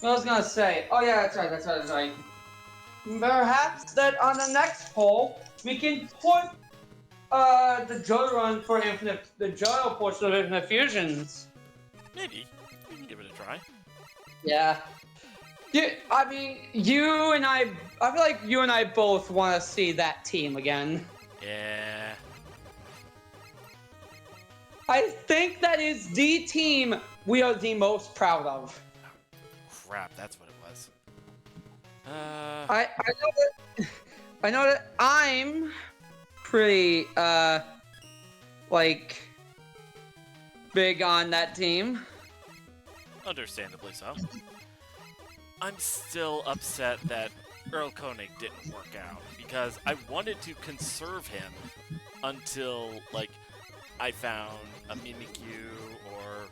S2: What I was gonna say. Oh yeah, that's right. Perhaps that on the next poll we can put the Joe run for the Joe portion of Infinite Fusions.
S1: Maybe. We can give it a try.
S2: Yeah. I mean, I feel like you and I both want to see that team again.
S1: Yeah.
S2: I think that is the team we are the most proud of.
S1: Crap, that's what it was.
S2: I know that I'm pretty like big on that team.
S1: Understandably so. I'm still upset that Earl Koenig didn't work out, because I wanted to conserve him until, like, I found a Mimikyu or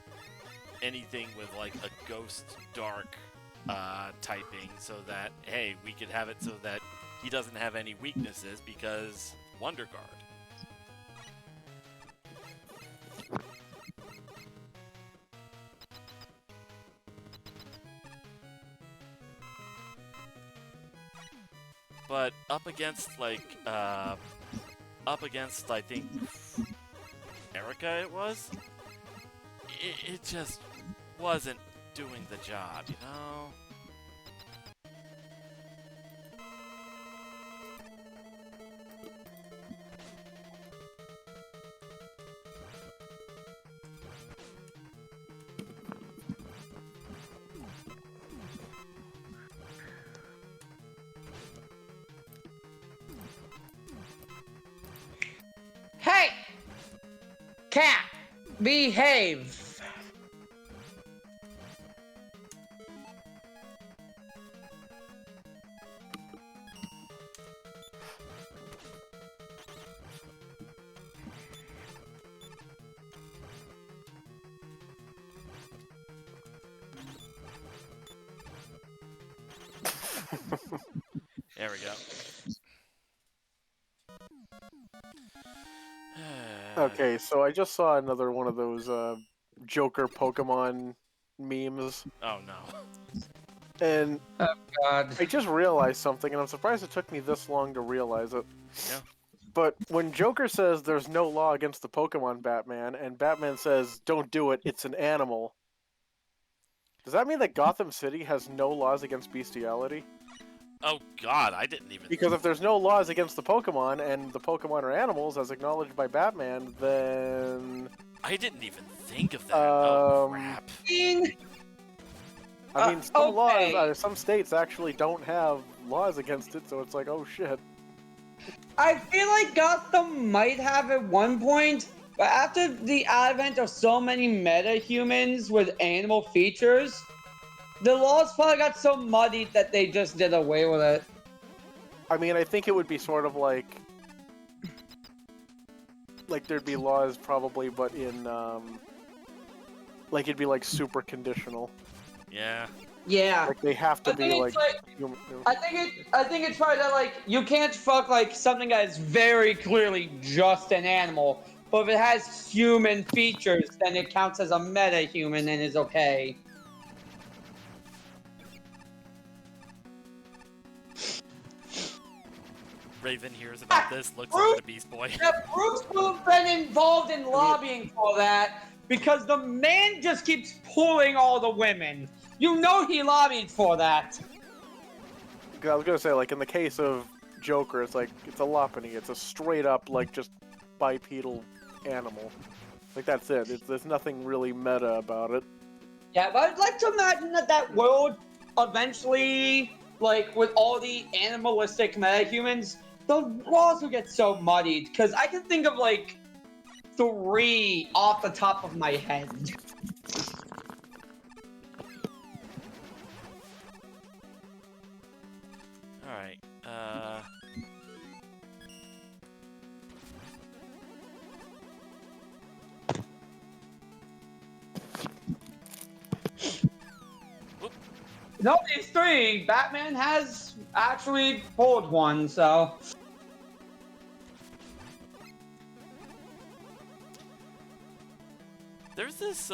S1: anything with, like, a Ghost Dark typing, so that, hey, we could have it so that he doesn't have any weaknesses, because Wonder Guard. But up against, I think, Erica it was, it just wasn't doing the job, you know?
S2: Hey! Cat! Behave!
S1: There we go.
S6: Okay, so I just saw another one of those Joker Pokemon memes,
S1: Oh no.
S6: and
S2: God.
S6: I just realized something, and I'm surprised it took me this long to realize it.
S1: Yeah.
S6: But when Joker says there's no law against the Pokemon Batman, and Batman says, "Don't do it, it's an animal," does that mean that Gotham City has no laws against bestiality?
S1: Oh god, I didn't even...
S6: Because if there's no laws against the Pokemon, and the Pokemon are animals, as acknowledged by Batman, then...
S1: I didn't even think of that. Oh crap.
S6: I mean, some
S2: okay.
S6: laws, some states actually don't have laws against it, so it's like, oh shit.
S2: I feel like Gotham might have at one point, but after the advent of so many meta-humans with animal features, the laws probably got so muddied that they just did away with it.
S6: I mean, I think it would be sort of like there'd be laws probably, but in, like it'd be like super conditional.
S1: Yeah.
S2: Yeah.
S6: Like they have to
S2: I
S6: be
S2: think
S6: like...
S2: it's I think it's probably that, like, you can't fuck, like, something that is very clearly just an animal, but if it has human features, then it counts as a meta-human and is okay.
S1: Raven hears about this, looks up at the Beast Boy.
S2: Yeah, Bruce would have been involved in lobbying for that because the man just keeps pulling all the women. You know he lobbied for that.
S6: I was gonna say, like, in the case of Joker, it's like, it's a Lopunny. It's a straight up, like, just bipedal animal. Like, that's it. There's nothing really meta about it.
S2: Yeah, but I'd like to imagine that world eventually, like, with all the animalistic meta-humans, the laws will get so muddied, because I can think of, like, 3 off the top of my head. No, these three, Batman has actually pulled one, so.
S1: There's this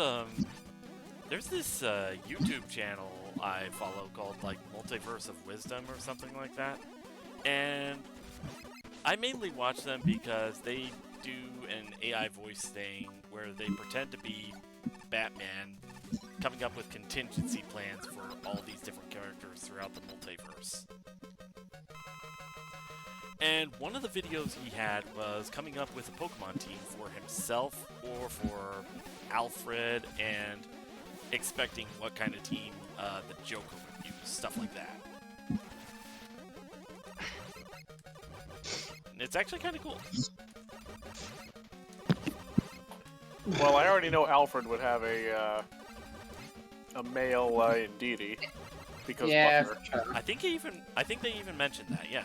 S1: YouTube channel I follow called like Multiverse of Wisdom or something like that, and I mainly watch them because they do an AI voice thing where they pretend to be Batman, coming up with contingency plans for all these different characters throughout the multiverse. And one of the videos he had was coming up with a Pokemon team for himself or for Alfred, and expecting what kind of team the Joker would use, stuff like that. And it's actually kind of cool.
S6: Well, I already know Alfred would have a male deity because
S2: Yeah,
S6: Butler.
S2: for sure.
S1: I think they even mentioned that, yeah.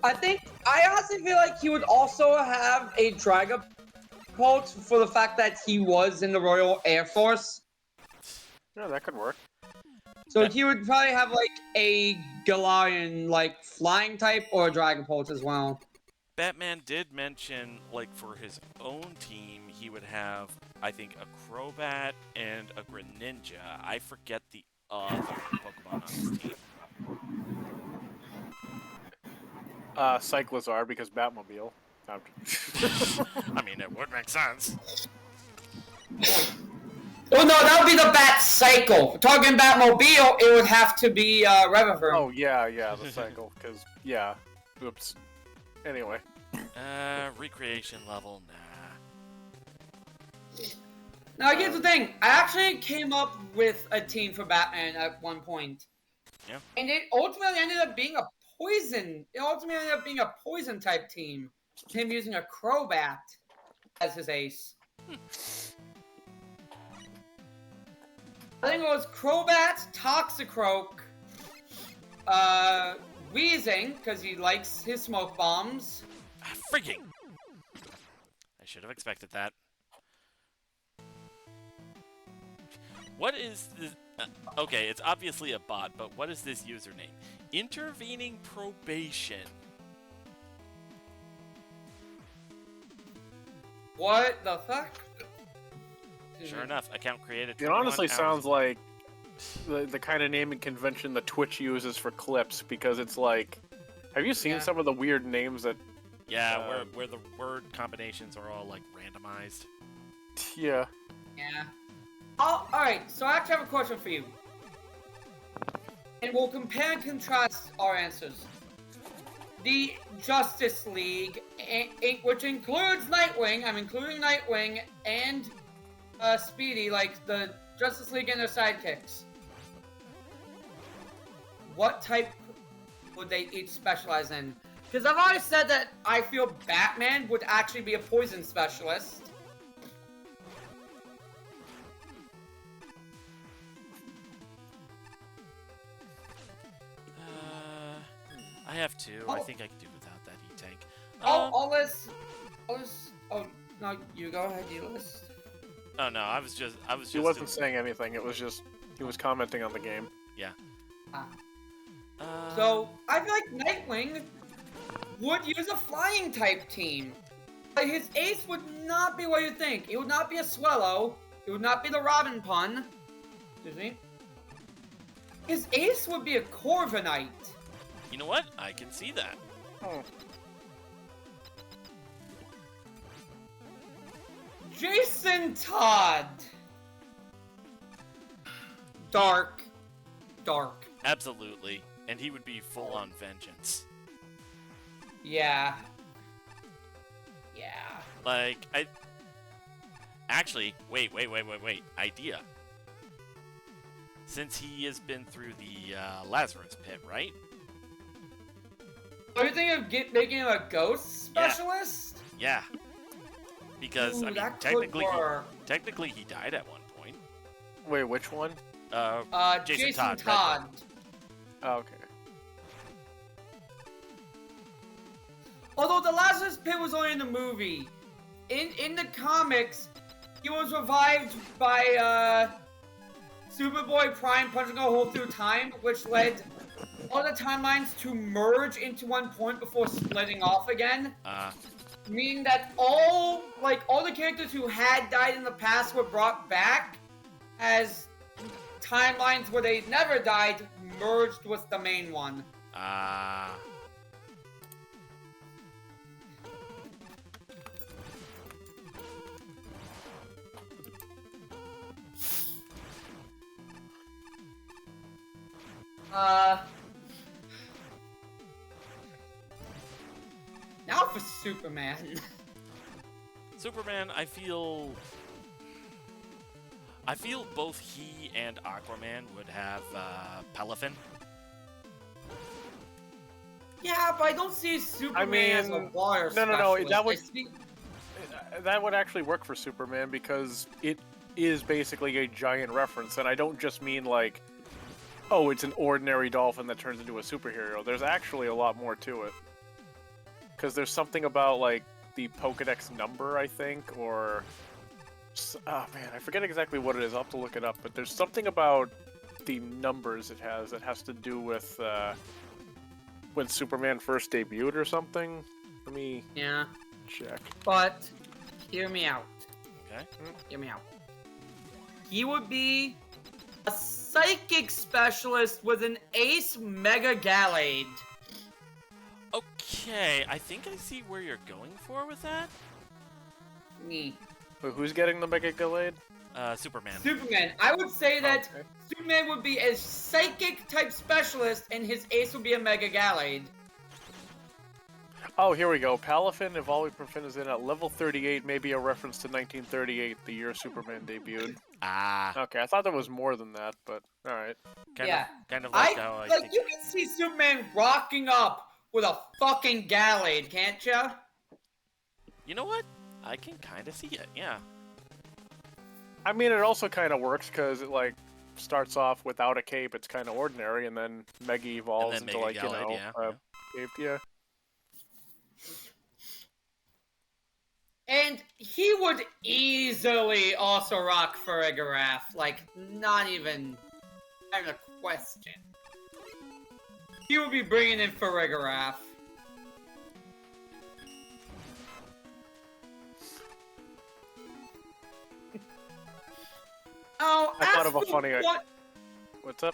S2: I honestly feel like he would also have a Dragapult for the fact that he was in the Royal Air Force.
S6: Yeah, that could work.
S2: So he would probably have like a Galarian like flying type or a Dragapult as well.
S1: Batman did mention, like, for his own team, he would have, I think, a Crobat and a Greninja. I forget the other Pokemon on his team.
S6: Cyclizar because Batmobile.
S1: I mean, it would make sense.
S2: Oh no, that would be the Bat Cycle. Talking Batmobile, it would have to be Revavroom.
S6: Oh yeah, the cycle. Because yeah, oops. Anyway.
S1: Recreation level, nah.
S2: Now here's the thing. I actually came up with a team for Batman at one point.
S1: Yeah.
S2: And it ultimately ended up being a poison. It ultimately ended up being a poison type team. Him using a Crobat as his ace. I think it was Crobat, Toxicroak, Weezing, because he likes his smoke bombs.
S1: Freaking! I should have expected that. What is this? Okay, it's obviously a bot, but what is this username? Intervening probation.
S2: What the fuck?
S1: Sure enough, account created.
S6: It honestly
S1: 21 hours
S6: sounds
S1: ago.
S6: like the kind of naming convention that Twitch uses for clips, because it's like, have you seen
S2: Yeah.
S6: some of the weird names that?
S1: Yeah, where the word combinations are all like randomized.
S6: Yeah.
S2: Yeah. Oh, alright, so I actually have a question for you. And we'll compare and contrast our answers. The Justice League, which includes Nightwing, I'm including Nightwing and Speedy, like the Justice League and their sidekicks. What type would they each specialize in? Because I've always said that I feel Batman would actually be a poison specialist.
S1: I have two. I
S2: Oh.
S1: think I could do without that E-Tank.
S2: Oh, oh, no, you go ahead, you list.
S1: Oh no, I was just.
S6: He wasn't saying anything. It was just he was commenting on the game.
S1: Yeah.
S2: So, I feel like Nightwing would use a flying type team. But his ace would not be what you think. It would not be a Swallow. It would not be the Robin pun. Excuse me. His ace would be a Corviknight.
S1: You know what? I can see that.
S6: Oh.
S2: Jason Todd. Dark.
S1: Absolutely, and he would be full on vengeance.
S2: Yeah.
S1: Like I. Actually, wait. Idea. Since he has been through the Lazarus Pit, right?
S2: Are you thinking of making him a ghost specialist?
S1: Yeah. Because
S2: Ooh,
S1: I mean,
S2: that could
S1: technically
S2: work.
S1: he died at one point.
S6: Wait, which one?
S1: Jason Todd.
S6: Oh, okay.
S2: Although the Lazarus Pit was only in the movie, in the comics, he was revived by Superboy Prime punching a hole through time, which led all the timelines to merge into one point before splitting off again. Meaning that all the characters who had died in the past were brought back as timelines where they never died merged with the main one. Now for Superman.
S1: Superman, I feel both he and Aquaman would have Palafin.
S2: Yeah, but I don't see Superman as a water
S6: No,
S2: specialist.
S6: that would actually work for Superman because it is basically a giant reference, and I don't just mean like, oh, it's an ordinary dolphin that turns into a superhero. There's actually a lot more to it. Because there's something about, like, the Pokedex number, I think, or... Oh, man, I forget exactly what it is. I'll have to look it up. But there's something about the numbers it has that has to do with, when Superman first debuted or something. Let me... check.
S2: But, hear me out.
S1: Okay.
S2: Hear me out. He would be a psychic specialist with an ace Mega Gallade.
S1: Okay, I think I see where you're going for with that.
S2: Me.
S6: Wait, who's getting the Mega Gallade?
S1: Superman.
S2: Superman. I would say that
S6: Okay.
S2: Superman would be a psychic type specialist and his ace would be a Mega Gallade.
S6: Oh, here we go. Palafin, evolving Profin is in at level 38, maybe a reference to 1938, the year Superman debuted. Okay, I thought there was more than that, but alright.
S1: Kind of like how I think...
S2: You can see Superman rocking up with a fucking Gallade, can't ya?
S1: You know what? I can kind of see it, yeah.
S6: I mean, it also kind of works, because it, like, starts off without a cape, it's kind of ordinary, and then Mega evolves into,
S1: Mega
S6: like,
S1: Gallade,
S6: cape, yeah.
S2: And he would easily also rock Farigiraf, like, not even a question. He would be bringing in Farigiraf. Oh,
S6: I thought of a funny idea.
S2: What?
S6: What's up?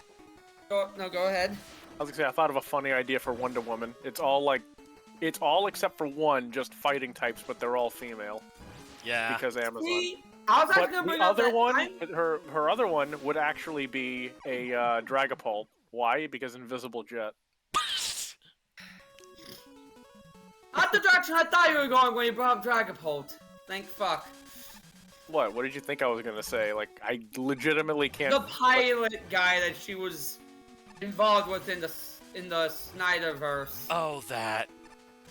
S2: Go ahead.
S6: I was gonna say, I thought of a funny idea for Wonder Woman. It's all except for one, just fighting types, but they're all female.
S1: Yeah.
S6: Because Amazon.
S2: See, I was actually
S6: But
S2: gonna bring
S6: the
S2: up
S6: other
S2: that
S6: one, her other one would actually be a Dragapult. Why? Because Invisible Jet.
S2: Not the direction I thought you were going when you brought up Dragapult. Thank fuck.
S6: What? What did you think I was gonna say? Like, I legitimately can't.
S2: The pilot guy that she was involved with in the Snyderverse.
S1: Oh, that.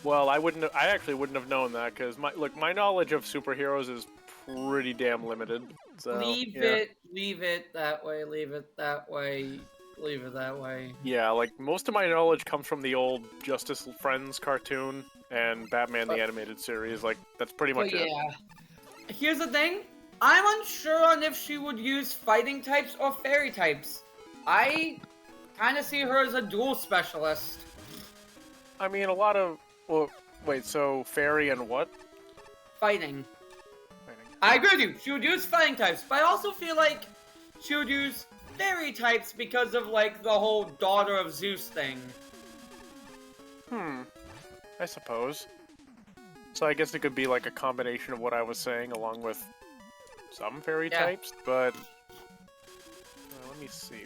S6: Well, I actually wouldn't have known that because my knowledge of superheroes is pretty damn limited. So
S2: Leave it that way. Leave it that way. Leave it that way.
S6: Yeah, like most of my knowledge comes from the old Justice Friends cartoon and Batman the Animated Series. Like, that's pretty much it.
S2: Here's the thing. I'm unsure on if she would use fighting types or fairy types. I kind of see her as a dual specialist.
S6: I mean, a lot of... Well, wait, so fairy and what?
S2: Fighting. I agree with you. She would use fighting types, but I also feel like she would use fairy types because of, like, the whole Daughter of Zeus thing.
S6: I suppose. So I guess it could be like a combination of what I was saying along with some fairy types, but... let me see.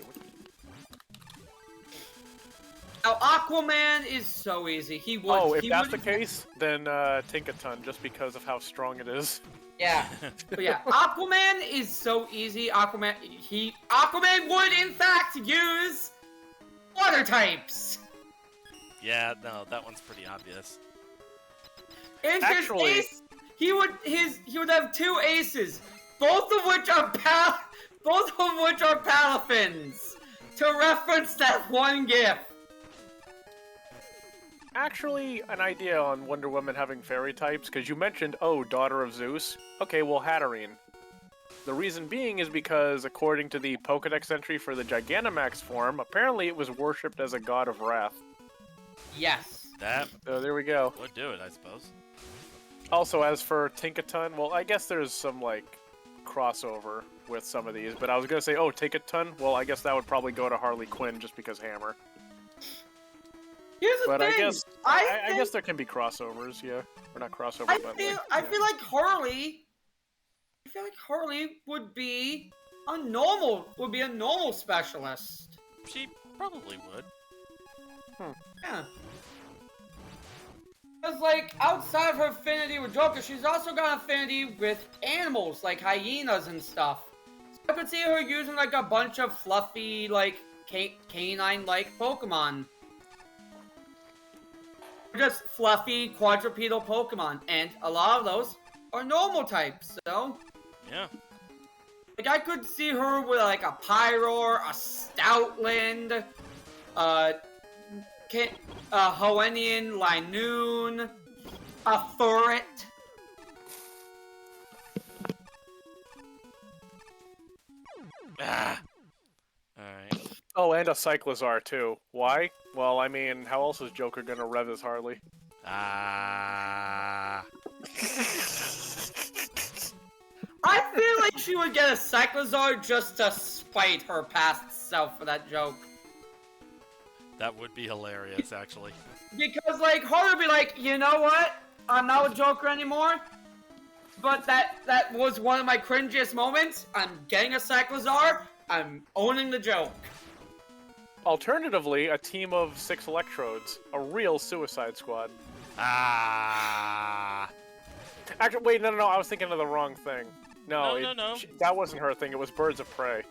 S2: Now, Aquaman is so easy. He would...
S6: Oh, if that's the case, then Tinkaton, just because of how strong it is.
S2: Yeah. But yeah, Aquaman is so easy. Aquaman would, in fact, use water types.
S1: Yeah, no, that one's pretty obvious.
S2: In
S6: Actually,
S2: his ace, he would have two aces, both of which are Palafins, to reference that one gif.
S6: Actually, an idea on Wonder Woman having fairy types, because you mentioned, oh, Daughter of Zeus. Okay, well, Hatterene. The reason being is because, according to the Pokedex entry for the Gigantamax form, apparently it was worshipped as a god of wrath.
S2: Yes.
S1: That
S6: So there we go.
S1: would do it, I suppose.
S6: Also, as for Tinkaton, well, I guess there's some, like, crossover with some of these, but I was gonna say, oh, Tinkaton? Well, I guess that would probably go to Harley Quinn just because Hammer.
S2: Here's the
S6: But
S2: thing.
S6: I guess there can be crossovers, yeah. Or not crossovers,
S2: I
S6: but
S2: feel
S6: like,
S2: I
S6: yeah.
S2: feel like Harley. I feel like Harley would be a normal specialist.
S1: She probably would.
S2: Yeah. Because, like, outside of her affinity with Joker, she's also got an affinity with animals, like hyenas and stuff. So I could see her using, like, a bunch of fluffy, like, canine-like Pokemon. Just fluffy, quadrupedal Pokemon. And a lot of those are normal types, so...
S1: Yeah.
S2: Like, I could see her with, like, a Pyroar, a Stoutland, Hoennian Linoon, a Furret.
S1: Ah. Alright.
S6: Oh, and a Cyclizar, too. Why? Well, I mean, how else is Joker gonna rev his Harley?
S1: Ah.
S2: I feel like she would get a Cyclizar just to spite her past self for that joke.
S1: That would be hilarious, actually.
S2: Because, like, Harley would be like, you know what? I'm not with Joker anymore. But that was one of my cringiest moments. I'm getting a Cyclizar. I'm owning the joke.
S6: Alternatively, a team of 6 Electrodes. A real Suicide Squad.
S1: Ah.
S6: Actually, wait, no, I was thinking of the wrong thing. No,
S1: No.
S6: That wasn't her thing, it was Birds of Prey.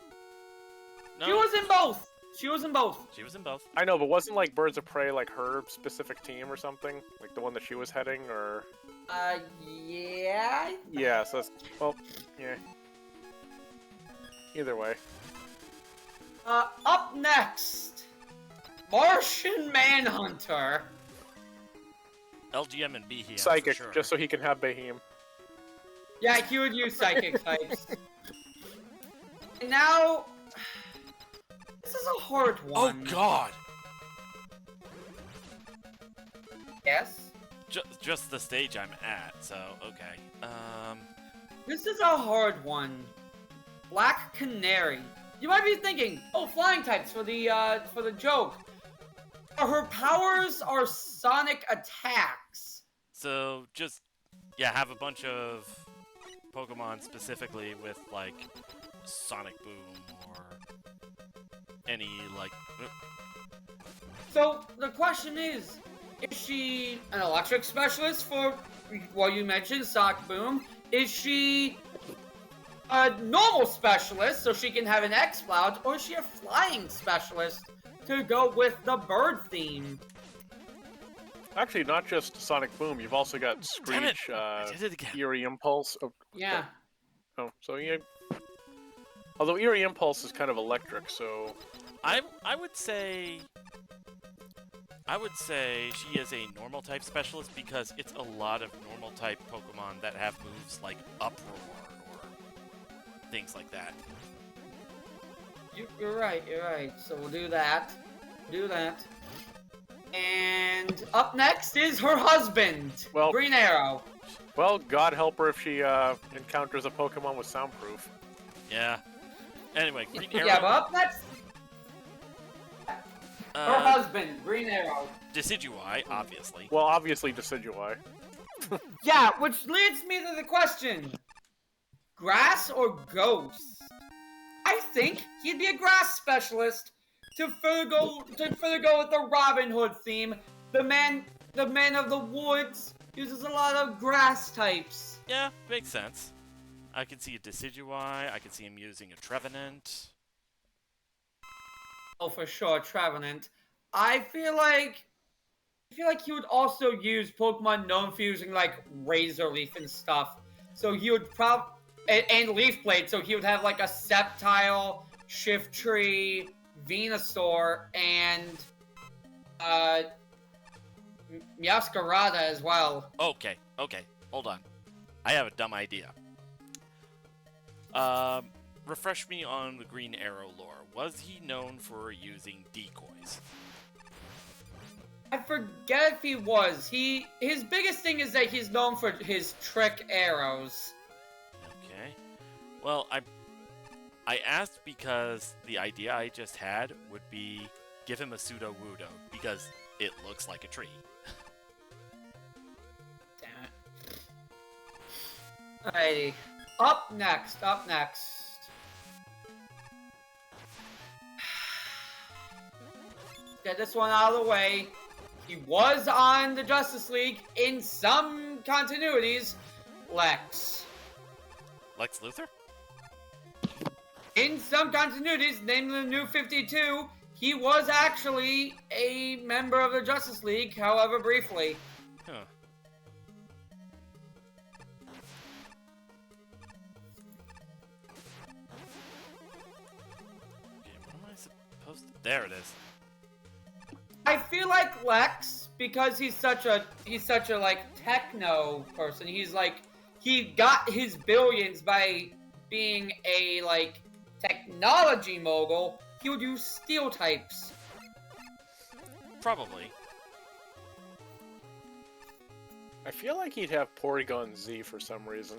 S1: No.
S2: She was in both. She was in both.
S1: She was in both.
S6: I know, but wasn't, like, Birds of Prey, like, her specific team or something? Like, the one that she was heading, or...
S2: Yeah?
S6: Yeah, so that's... Well, yeah. Either way.
S2: Up next, Martian Manhunter.
S1: LGM and Behem,
S6: Psychic,
S1: for sure.
S6: just so he can have Behem.
S2: Yeah, he would use Psychic types. And now, this is a hard
S1: Oh,
S2: one.
S1: God!
S2: Yes?
S1: Just the stage I'm at, so, okay.
S2: This is a hard one. Black Canary. You might be thinking, oh, flying types for the joke. Her powers are sonic attacks.
S1: So, just, yeah, have a bunch of Pokemon specifically with, like, Sonic Boom, or any, like...
S2: So, the question is she an electric specialist for, well, you mentioned Sonic Boom? Is she a normal specialist, so she can have an X-Cloud, or is she a flying specialist to go with the bird theme?
S6: Actually, not just Sonic Boom, you've also got
S1: Damn it!
S6: Screech,
S1: I did it again.
S6: Eerie Impulse. Oh,
S2: Yeah.
S6: Oh, so yeah. Although Eerie Impulse is kind of electric, so...
S1: I would say she is a normal type specialist because it's a lot of normal type Pokemon that have moves like Uproar or things like that.
S2: You're right. So we'll do that. And up next is her husband,
S6: Well-
S2: Green Arrow.
S6: Well, God help her if she encounters a Pokemon with soundproof.
S1: Yeah. Anyway, Green Arrow.
S2: Yeah, but up next, her husband, Green Arrow.
S1: Decidueye, obviously.
S6: Well, obviously Decidueye.
S2: Yeah, which leads me to the question: grass or ghost? I think he'd be a grass specialist to further go with the Robin Hood theme. The man of the woods uses a lot of grass types.
S1: Yeah, makes sense. I could see a Decidueye. I could see him using a Trevenant.
S2: Oh, for sure, Trevenant. I feel like he would also use Pokemon known for using like Razor Leaf and stuff. So he would and Leaf Blade. So he would have like a Sceptile, Shiftry, Venusaur, and Meowscarada as well.
S1: Okay, hold on. I have a dumb idea. Refresh me on the Green Arrow lore. Was he known for using decoys?
S2: I forget if he was. His biggest thing is that he's known for his trick arrows.
S1: Okay. Well, I asked because the idea I just had would be give him a pseudo Wudo because it looks like a tree.
S2: Damn it. Alrighty. Up next. Get this one out of the way. He was on the Justice League in some continuities. Lex.
S1: Lex Luthor?
S2: In some continuities, namely the New 52, he was actually a member of the Justice League, however briefly.
S1: Huh. Okay, what am I supposed to... There it is.
S2: I feel like Lex, because he's such a like techno person. He got his billions by being a like technology mogul. He would use steel types.
S1: Probably.
S6: I feel like he'd have Porygon Z for some reason.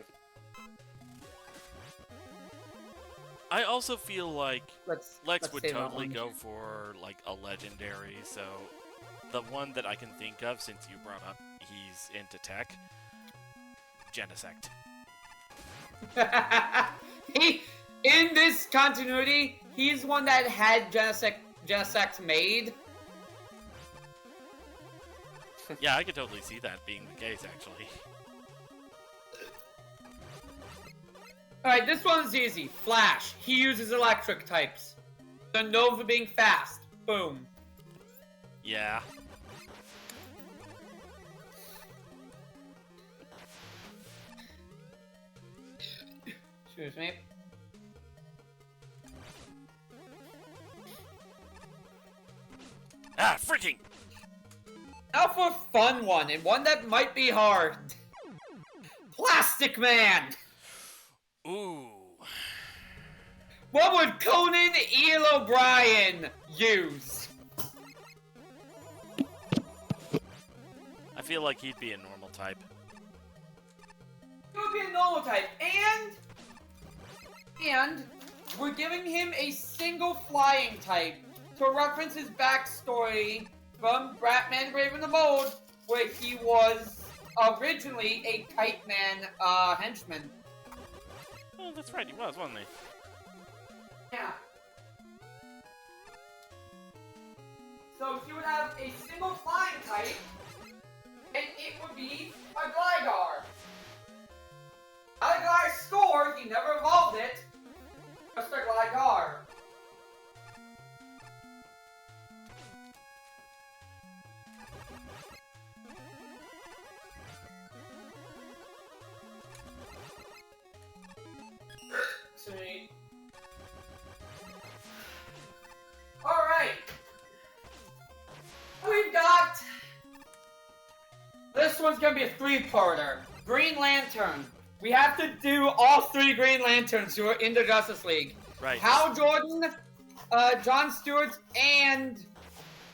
S1: I also feel like
S2: Let's
S1: Lex would
S2: save that
S1: totally
S2: one.
S1: go for like a legendary, so the one that I can think of since you brought up he's into tech, Genesect.
S2: In this continuity, he's one that had Genesect made.
S1: Yeah, I could totally see that being the case, actually.
S2: Alright, this one's easy. Flash. He uses electric types. They're known for being fast. Boom.
S1: Yeah.
S2: Excuse me.
S1: Ah, freaking!
S2: Now for a fun one, and one that might be hard. Plastic Man!
S1: Ooh.
S2: What would Conan E. O'Brien use?
S1: I feel like he'd be a normal type.
S2: It would be a normal type, and we're giving him a single flying type to reference his backstory from Batman Brave and the Bold, where he was originally a Kite Man henchman.
S1: Oh, that's right, he was, wasn't he?
S2: Yeah. So he would have a single flying type, and it would be a Gligar. Not a Gliscor, he never evolved it. Just a Gligar. Sweet. Alright. We've got... This one's gonna be a three-parter. Green Lantern. We have to do all three Green Lanterns who are in the Justice League.
S1: Right.
S2: Hal Jordan, John Stewart, and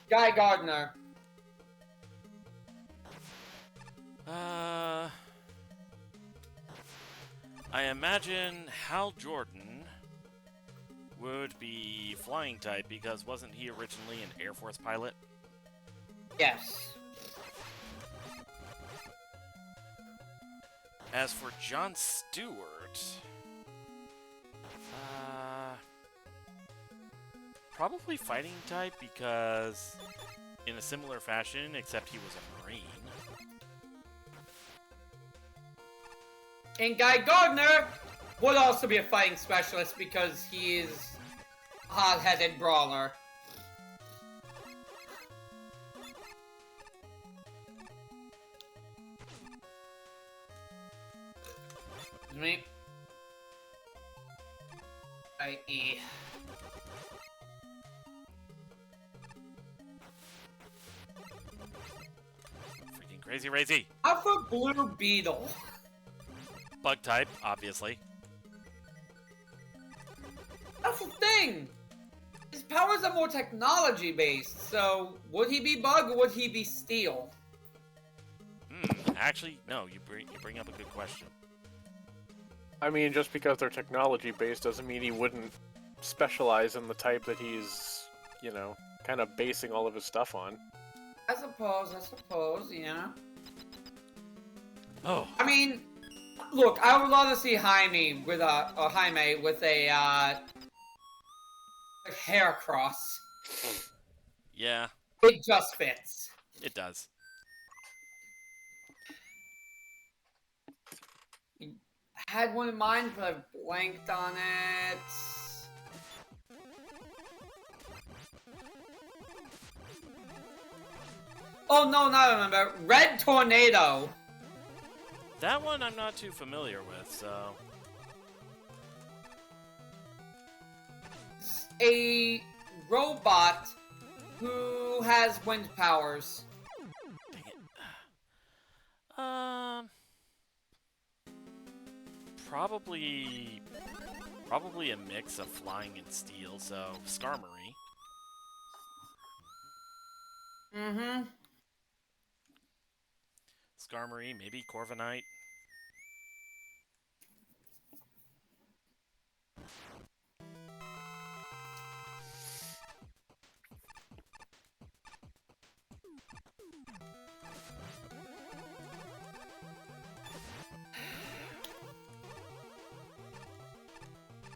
S2: Guy Gardner.
S1: I imagine Hal Jordan would be flying type because wasn't he originally an Air Force pilot?
S2: Yes.
S1: As for John Stewart, probably fighting type because in a similar fashion, except he was a Marine.
S2: And Guy Gardner would also be a fighting specialist because he is a hot-headed brawler. Me. I.E.
S1: Freaking crazy Razy.
S2: How for Blue Beetle?
S1: Bug type, obviously.
S2: thing. His powers are more technology based, so would he be bug or would he be steel?
S1: Actually, no. You bring up a good question.
S6: I mean, just because they're technology based doesn't mean he wouldn't specialize in the type that he's, you know, kind of basing all of his stuff on.
S2: I suppose, yeah.
S1: Oh.
S2: I mean, look, I would love to see Jaime with a hair cross.
S1: Yeah,
S2: It just fits.
S1: it does.
S2: I had one in mind, but I blanked on it. Oh no, not I remember. Red Tornado.
S1: That one I'm not too familiar with, so...
S2: A robot who has wind powers.
S1: Dang it. Probably a mix of flying and steel, so Skarmory.
S2: Mm-hmm.
S1: Skarmory, maybe Corviknight.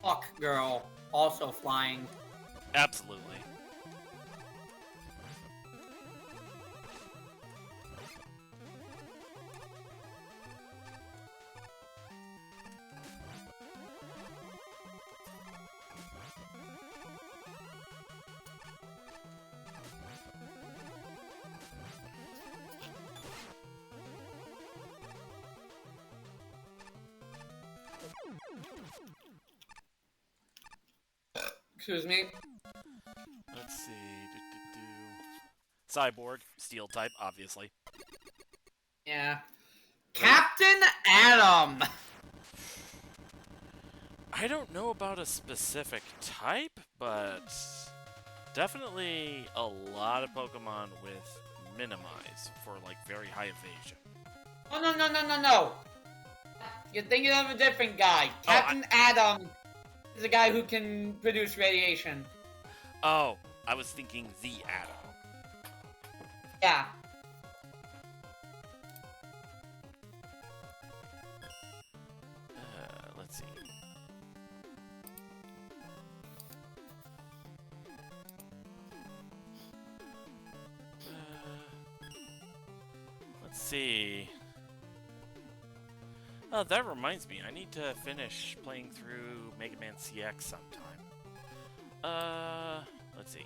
S2: Fuck girl, also flying.
S1: Absolutely.
S2: Excuse me.
S1: Let's see. Cyborg, steel type, obviously.
S2: Yeah. Captain Atom!
S1: I don't know about a specific type, but definitely a lot of Pokemon with Minimize for like very high evasion.
S2: Oh, no. You're thinking of a different guy. Captain Atom is a guy who can produce radiation.
S1: Oh, I was thinking the Atom.
S2: Yeah.
S1: Let's see. Let's see. Oh, that reminds me. I need to finish playing through Mega Man CX sometime. Let's see.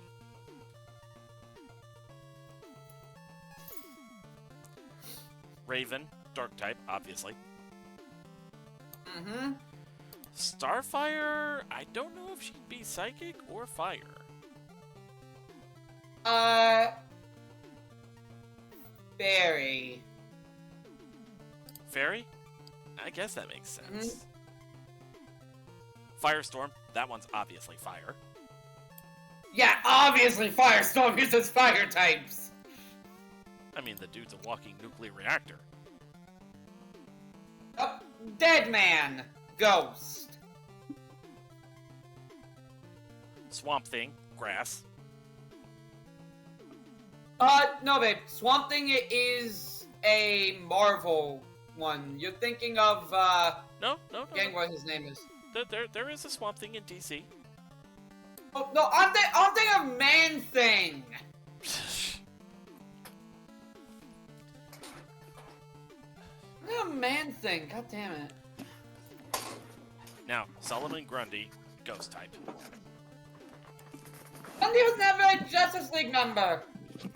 S1: Raven, Dark type, obviously.
S2: Mm-hmm.
S1: Starfire, I don't know if she'd be Psychic or Fire.
S2: Fairy.
S1: Fairy? I guess that makes sense. Firestorm, that one's obviously Fire.
S2: Yeah, obviously Firestorm uses fire types.
S1: I mean, the dude's a walking nuclear reactor.
S2: Oh, Dead Man. Ghost.
S1: Swamp Thing, Grass.
S2: No, babe. Swamp Thing is a Marvel one. You're thinking of,
S1: No.
S2: forgetting what his name is.
S1: There is a Swamp Thing in DC.
S2: Oh, no, I'm thinking of Man Thing. I'm Man Thing. God damn it.
S1: Now, Solomon Grundy, Ghost type.
S2: Grundy was never a Justice League member.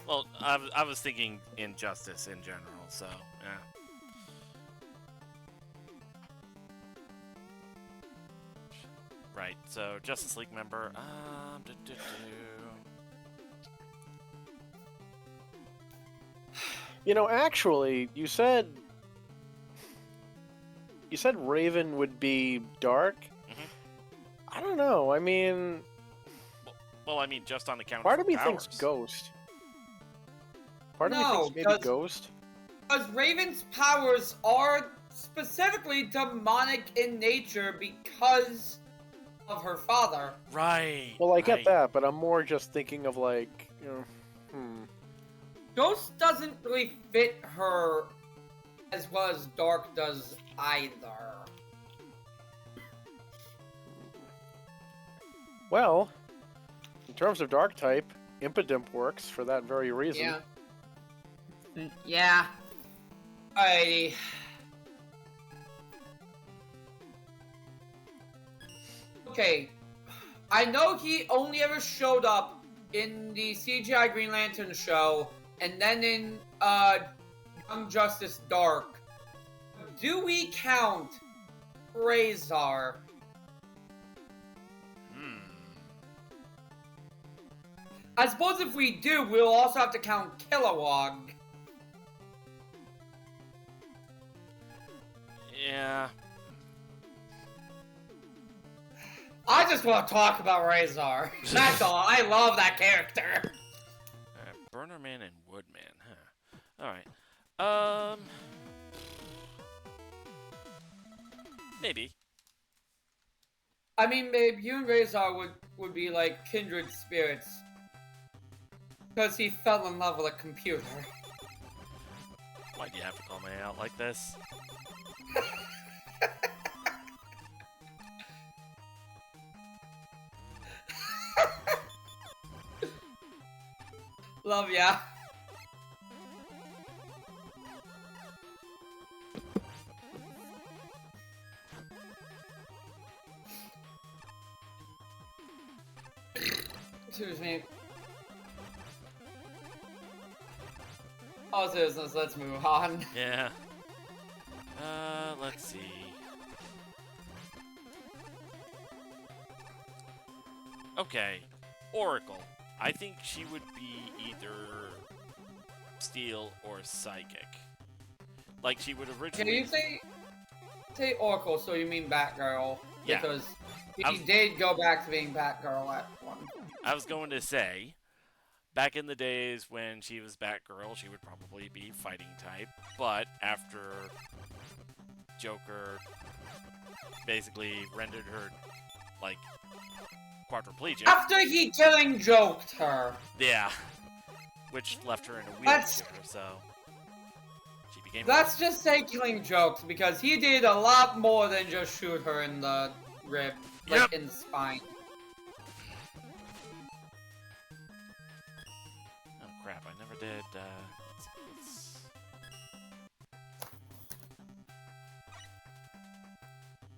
S1: Well, I was thinking Injustice in general, so, yeah. Right, so Justice League member,
S6: You know, actually, you said Raven would be dark.
S1: Mhm.
S6: I don't know. I mean,
S1: Well, I mean, just on account
S6: Part
S1: of
S6: of
S1: her
S6: me thinks
S1: powers.
S6: Ghost. Part of me
S2: No,
S6: thinks maybe
S2: because-
S6: Ghost.
S2: Because Raven's powers are specifically demonic in nature because of her father.
S1: Right.
S6: Well, I get
S1: right.
S6: that, but I'm more just thinking of like, you know,
S2: Ghost doesn't really fit her as well as Dark does either.
S6: Well, in terms of Dark type, Impidimp works for that very reason.
S2: Yeah. Yeah. Alrighty. Okay. I know he only ever showed up in the CGI Green Lantern show and then in Young Justice Dark. Do we count Razor? I suppose if we do, we'll also have to count Kilowog.
S1: Yeah.
S2: I just want to talk about Razor. That's all. I love that character.
S1: Burnerman and Woodman, huh? Alright. Maybe.
S2: I mean, maybe you and Razor would be like kindred spirits. Because he fell in love with a computer.
S1: Why do you have to call me out like this?
S2: Love ya. Excuse me. Oh, business. Let's move on.
S1: Yeah. Let's see. Okay, Oracle. I think she would be either Steel or Psychic. Like she would
S2: Can
S1: originally.
S2: you say Oracle, so you mean Batgirl?
S1: Yeah.
S2: Because he
S1: was-
S2: did go back to being Batgirl at one.
S1: I was going to say, back in the days when she was Batgirl, she would probably be fighting type. But after Joker basically rendered her like quadriplegic.
S2: After he killing joked her.
S1: Yeah. Which left her in a
S2: That's-
S1: wheelchair, so she became.
S2: Let's just say killing jokes, because he did a lot more than just shoot her in the rib, like
S1: Yep.
S2: in the spine.
S1: Oh crap! I never did. Let's...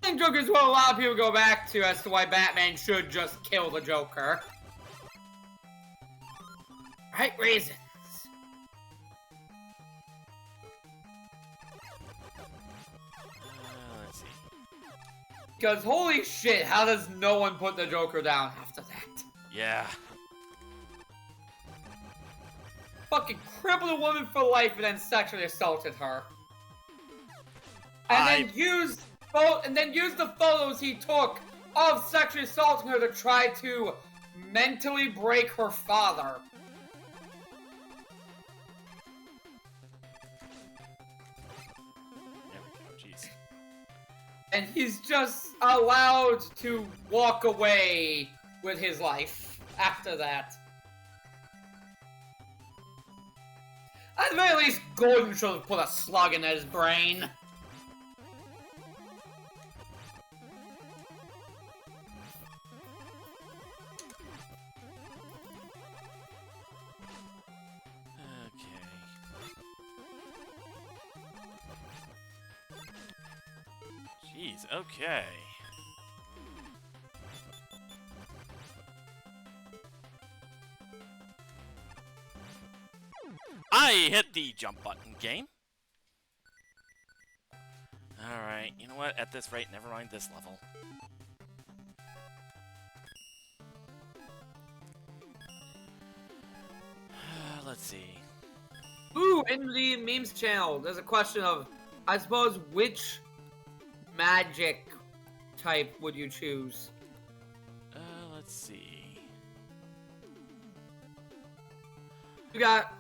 S2: Killing Joker is what a lot of people go back to as to why Batman should just kill the Joker. Right reasons.
S1: Let's see.
S2: Because holy shit, how does no one put the Joker down after that?
S1: Yeah.
S2: Fucking crippled a woman for life and then sexually assaulted her. And then used the photos he took of sexually assaulting her to try to mentally break her father.
S1: There we go. Jeez.
S2: And he's just allowed to walk away with his life after that. At the very least, Gordon should have put a slug in his brain.
S1: Jeez, okay. I hit the jump button, game. Alright, you know what? At this rate, never mind this level. Let's see.
S2: Ooh, in the memes channel, there's a question of, I suppose, which magic type would you choose?
S1: Let's see.
S2: You got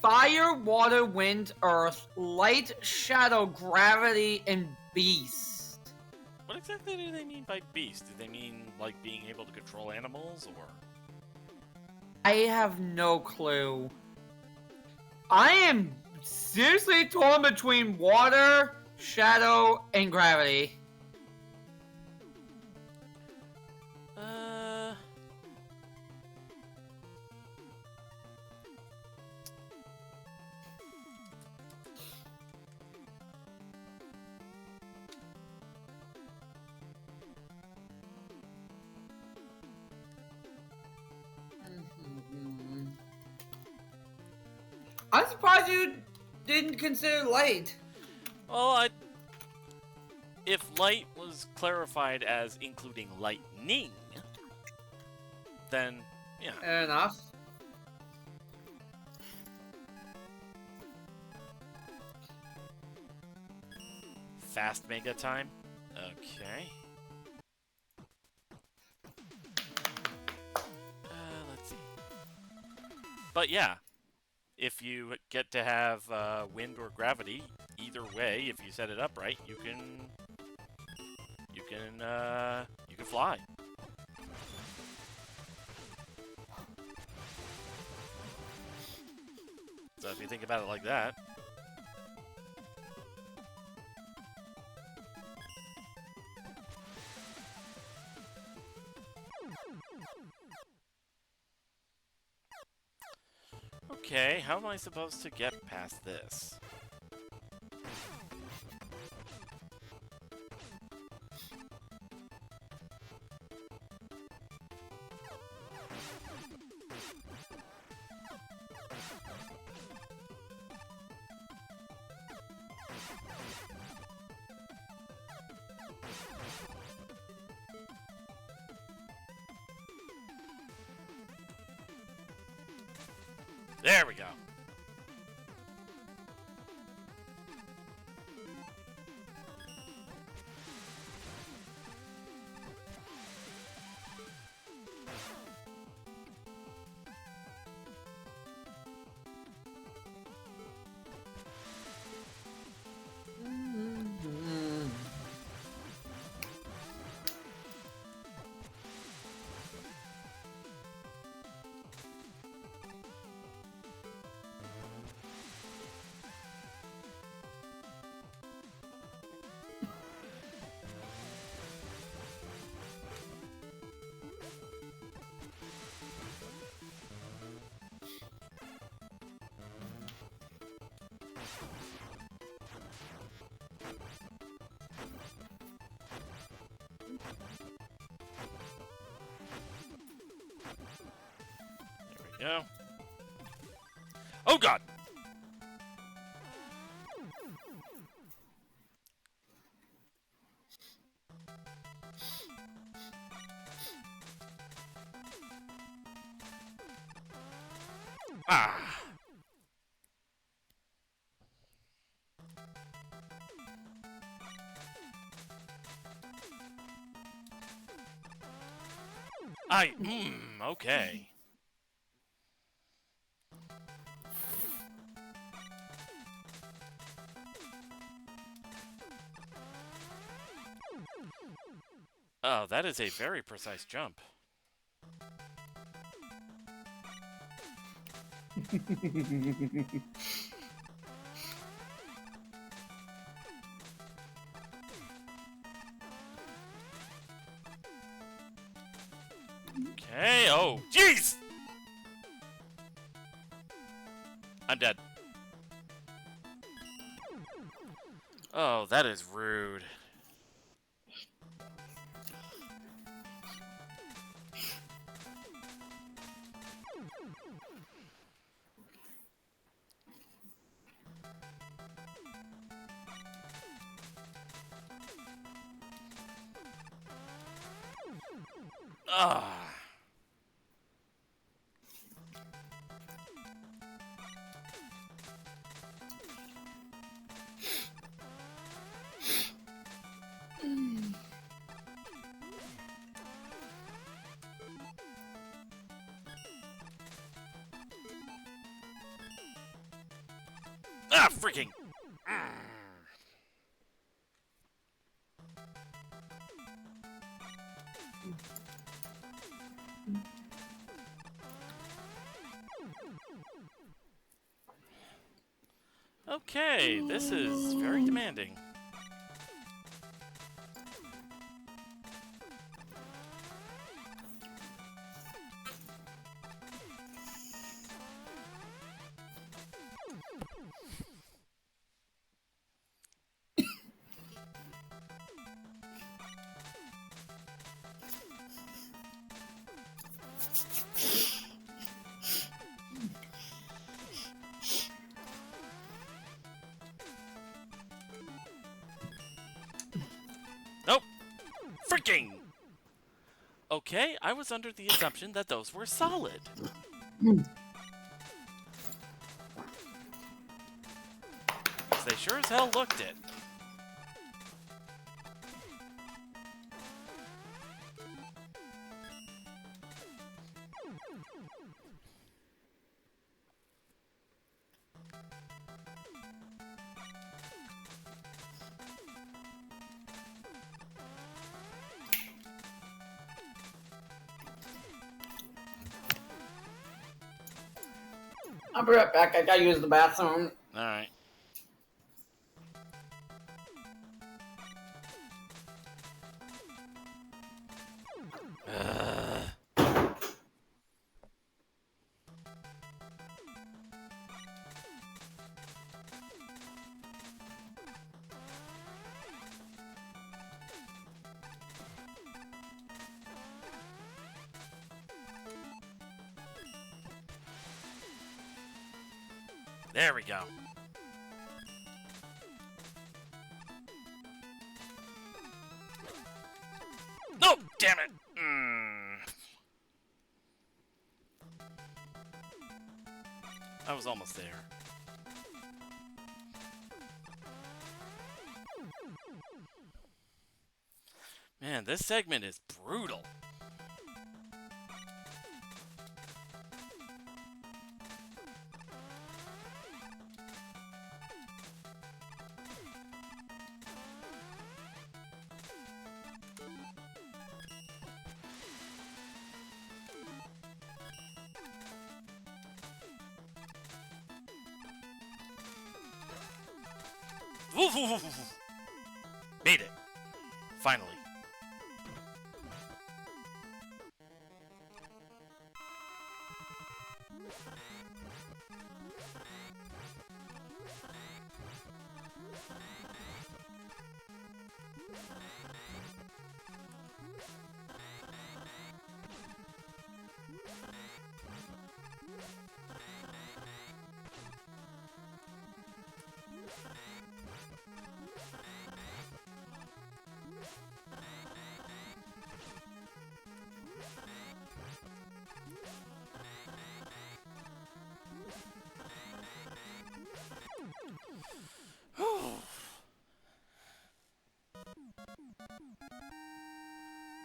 S2: fire, water, wind, earth, light, shadow, gravity, and beast.
S1: What exactly do they mean by beast? Do they mean like being able to control animals, or?
S2: I have no clue. I am seriously torn between water, shadow, and gravity. I'm surprised you didn't consider light.
S1: Well, if light was clarified as including lightning, then yeah.
S2: Fair enough.
S1: Fast mega time. Okay. Let's see. But yeah, if you get to have wind or gravity, either way, if you set it up right, you can fly. So if you think about it like that. Okay, how am I supposed to get past this? There we go. There we go. Oh god! Ah! Okay. Oh, that is a very precise jump. Okay, oh, jeez! I'm dead. Oh, that is rude. Ah. Ah, freaking! Okay, this is very demanding. Nope! Freaking! Okay, I was under the assumption that those were solid. They sure as hell looked it.
S2: I'll be right back. I gotta use the bathroom.
S1: Alright. There we go. No! Damn it! I was almost there. Man, this segment is brutal. Made it. Finally.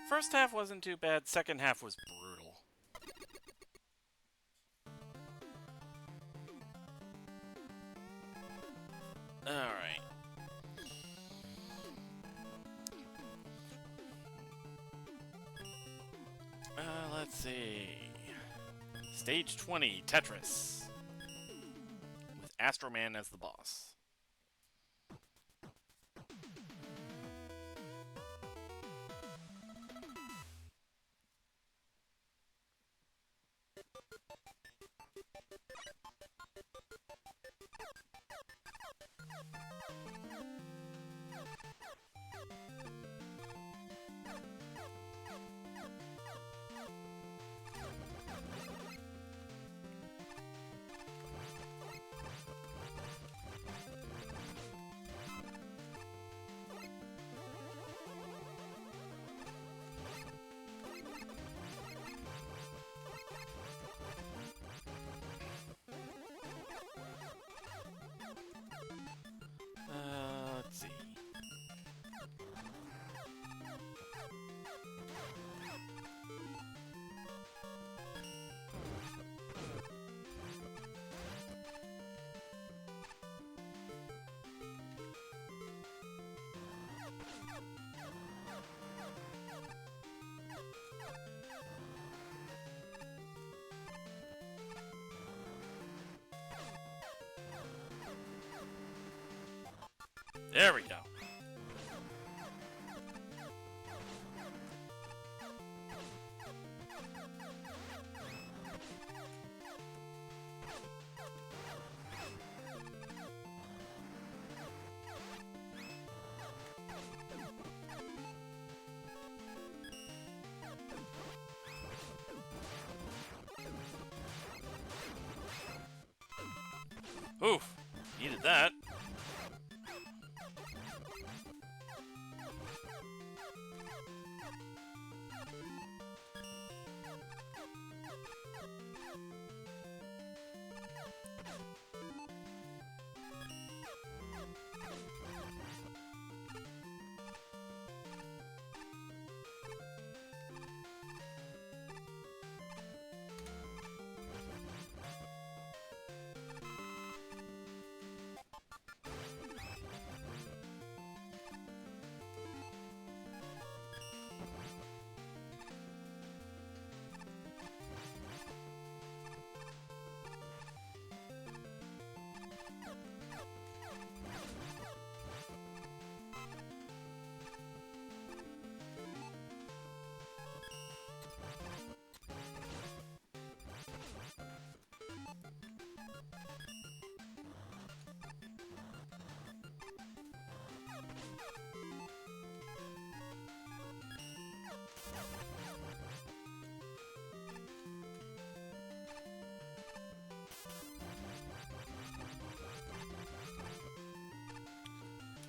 S1: First half wasn't too bad, second half was brutal. Alright. Let's see. Stage 20, Tetris. With Astro Man as the boss. Let's see. There we go. Oof. Needed that.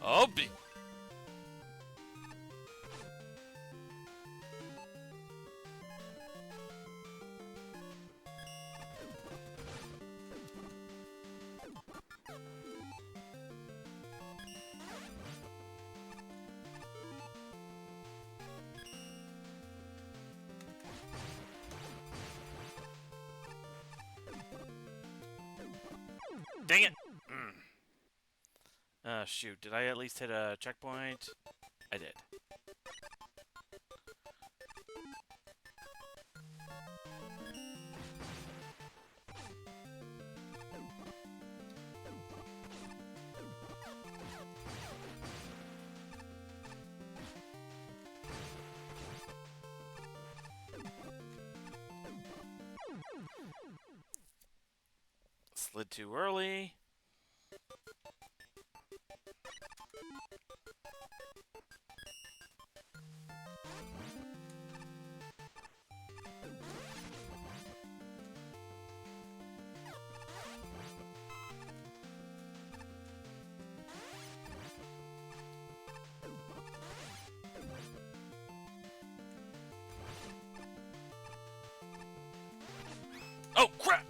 S1: Oh, be. Dang it! Shoot. Did I at least hit a checkpoint? I did. Slid too early. Oh, crap!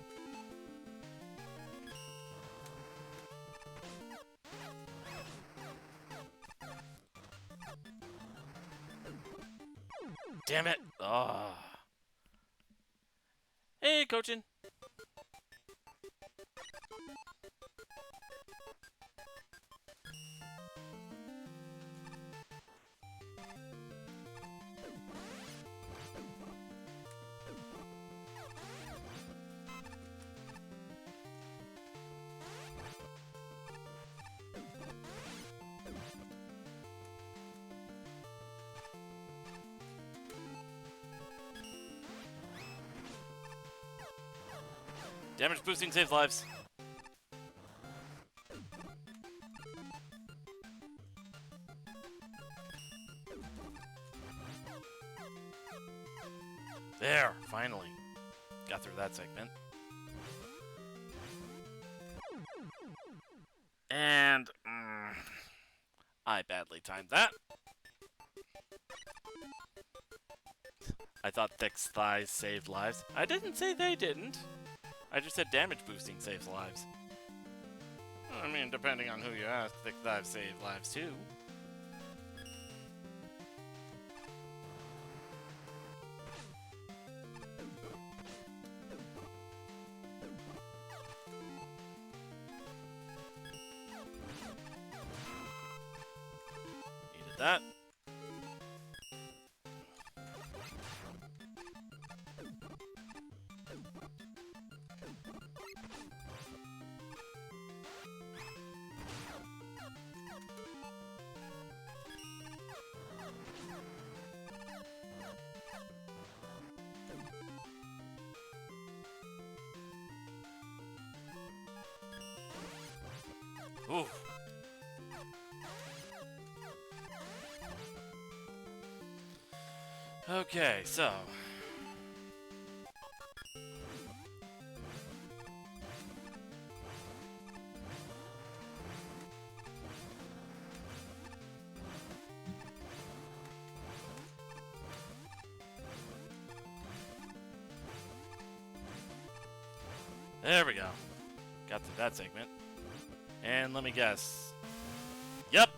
S1: Damn it! Oh. Hey, coaching. Damage boosting saves lives. There, finally. Got through that segment. And I badly timed that. I thought thick thighs saved lives. I didn't say they didn't. I just said damage boosting saves lives. I mean, depending on who you ask, thick thighs save lives too. Needed that. Ooh. Okay, so. There we go. Got to that segment. And let me guess. Yep.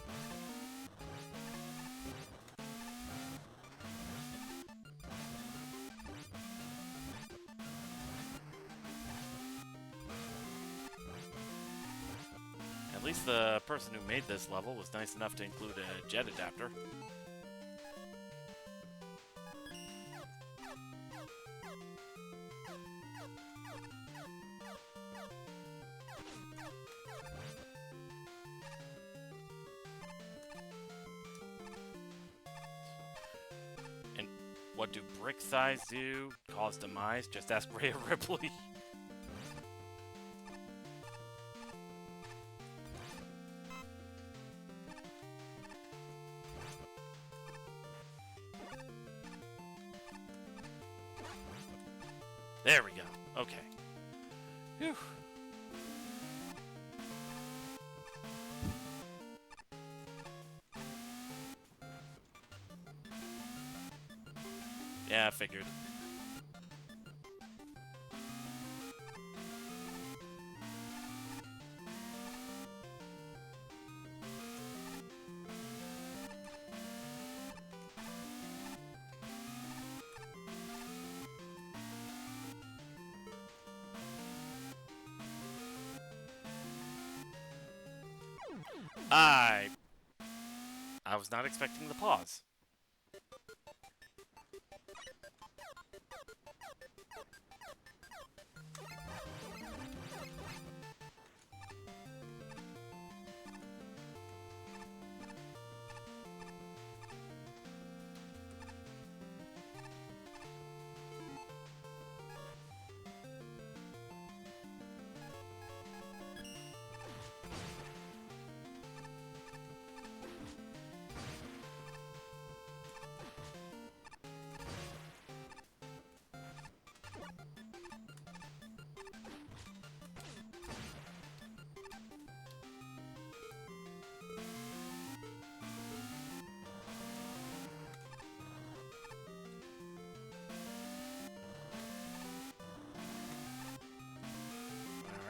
S1: At least the person who made this level was nice enough to include a jet adapter. And what do brick thighs do? Cause demise? Just ask Rhea Ripley. There we go. Okay. Whew. Yeah, I figured. I was not expecting the pause.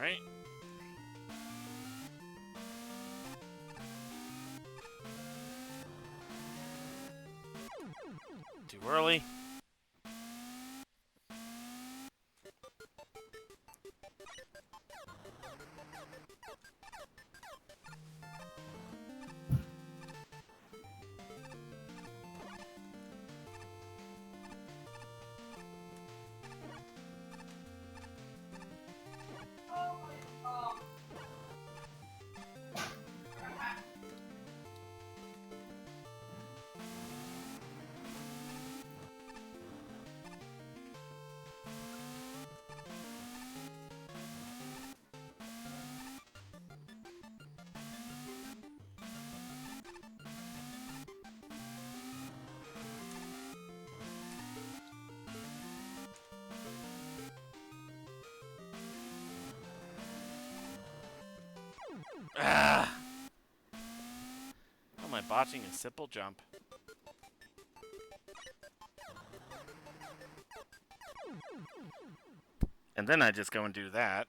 S1: Alright. Too early. Ah! How am I botching a simple jump? And then I just go and do that.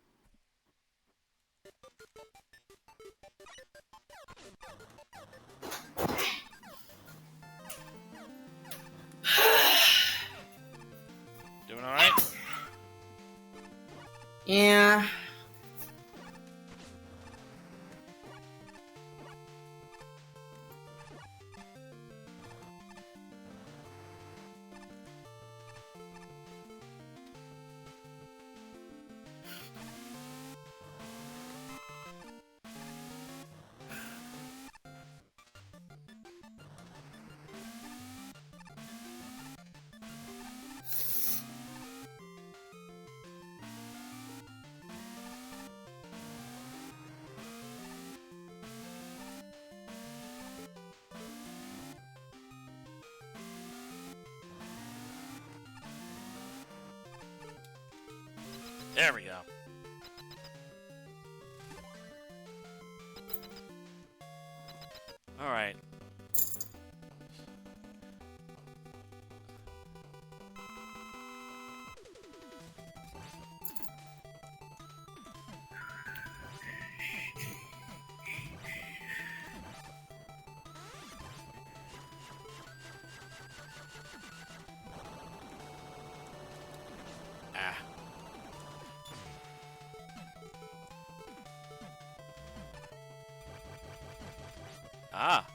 S1: Doing alright?
S7: Yeah.
S1: There we go. Alright. Ah. Ah.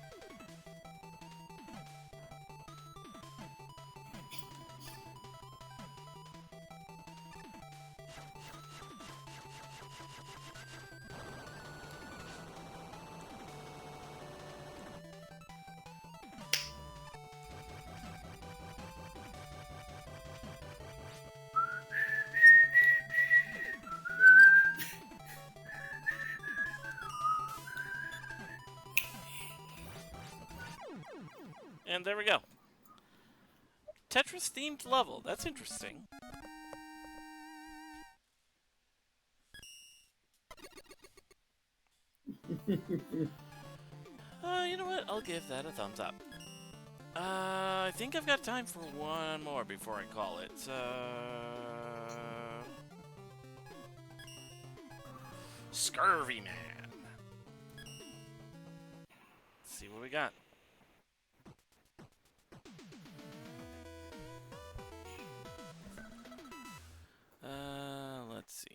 S1: And there we go. Tetris themed level. That's interesting. You know what? I'll give that a thumbs up. I think I've got time for one more before I call it. Scurvy Man. Let's see what we got. Let's see.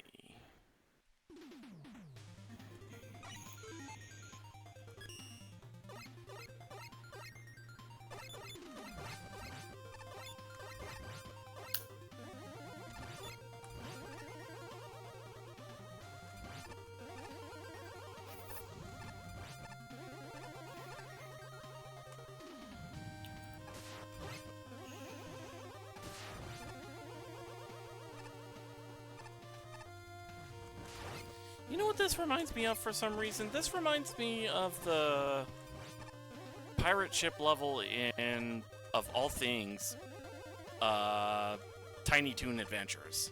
S1: You know what this reminds me of for some reason? This reminds me of the pirate ship level in, of all things, Tiny Toon Adventures.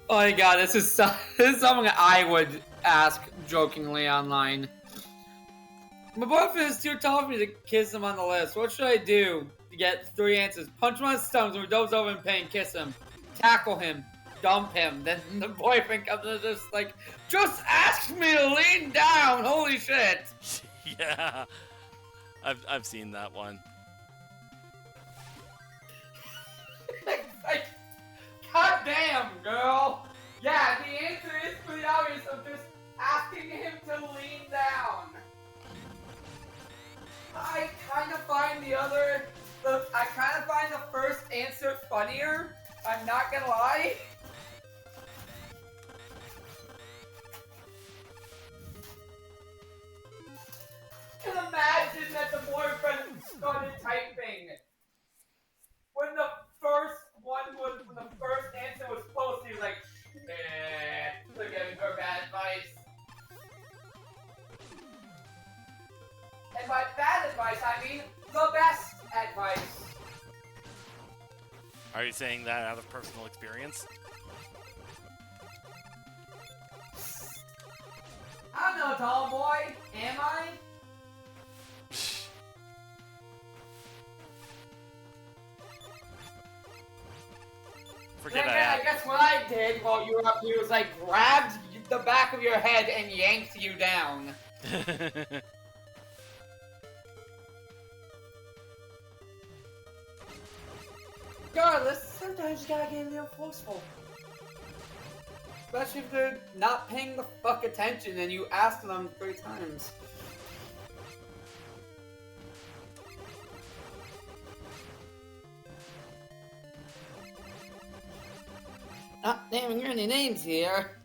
S2: Oh my god, this is this is something I would ask jokingly online. My boyfriend is too tall for me to kiss him on the list. What should I do to get 3 answers? Punch him on his stomach when he doves over in pain, kiss him. Tackle him. Dump him. Then the boyfriend comes and just like, just ask me to lean down! Holy shit!
S1: Yeah. I've seen that one.
S2: Like, god damn, girl! Yeah, the answer is pretty obvious. I'm just asking him to lean down. I kind of find I kind of find the first answer funnier. I'm not gonna lie. I can imagine that the boyfriend started typing when the first answer was posted. He was like, "Look at her bad advice." And by bad advice, I mean the best advice.
S1: Are you saying that out of personal experience?
S2: I'm no tall boy, am I?
S1: Forget
S2: I guess what I did while you were up here was I grabbed the back of your head and yanked you down. Regardless, sometimes you gotta get a little forceful. Especially if they're not paying the fuck attention and you ask them 3 times. Not naming any names here.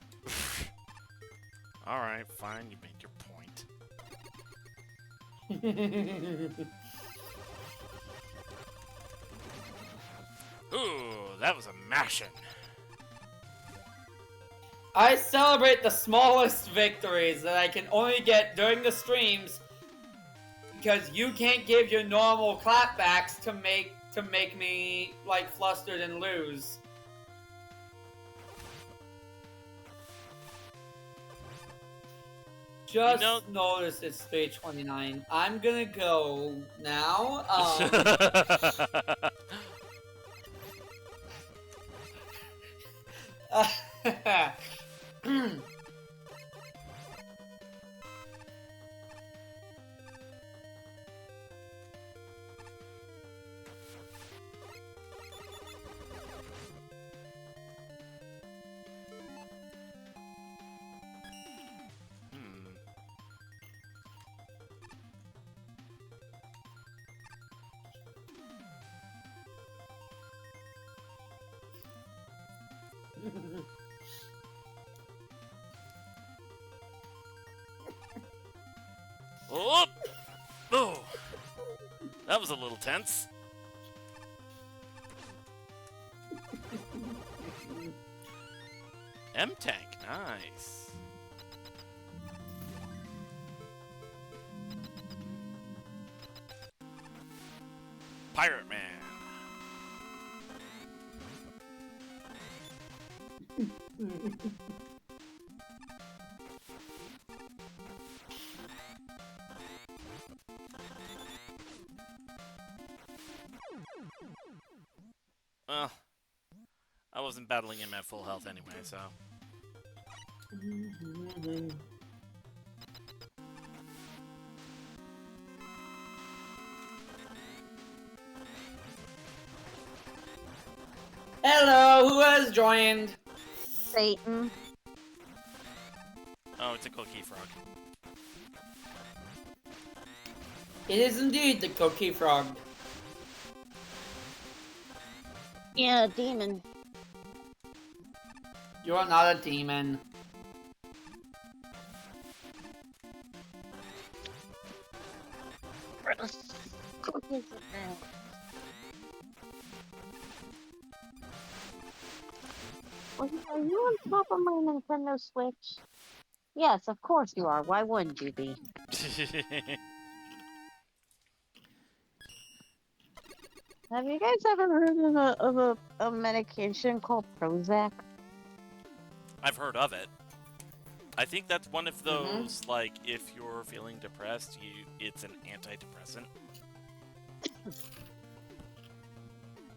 S1: Alright, fine, you made your point. Ooh, that was a mashin'.
S2: I celebrate the smallest victories that I can only get during the streams because you can't give your normal clapbacks to make me like flustered and lose. Just notice it's 3:29. I'm gonna go now.
S1: Oh! Oh! That was a little tense. M-Tank, nice. Pirate Man. Well, I wasn't battling him at full health anyway, so.
S2: Hello, who has joined?
S7: Satan.
S1: Oh, it's a cookie frog.
S2: It is indeed the Cookie Frog.
S7: Yeah, demon.
S2: You are not a demon.
S7: Cookies are bad. Well, are you on top of my Nintendo Switch? Yes, of course you are. Why wouldn't you be? Have you guys ever heard of a medication called Prozac?
S1: I've heard of it. I think that's one of those, like, if you're feeling depressed, it's an antidepressant.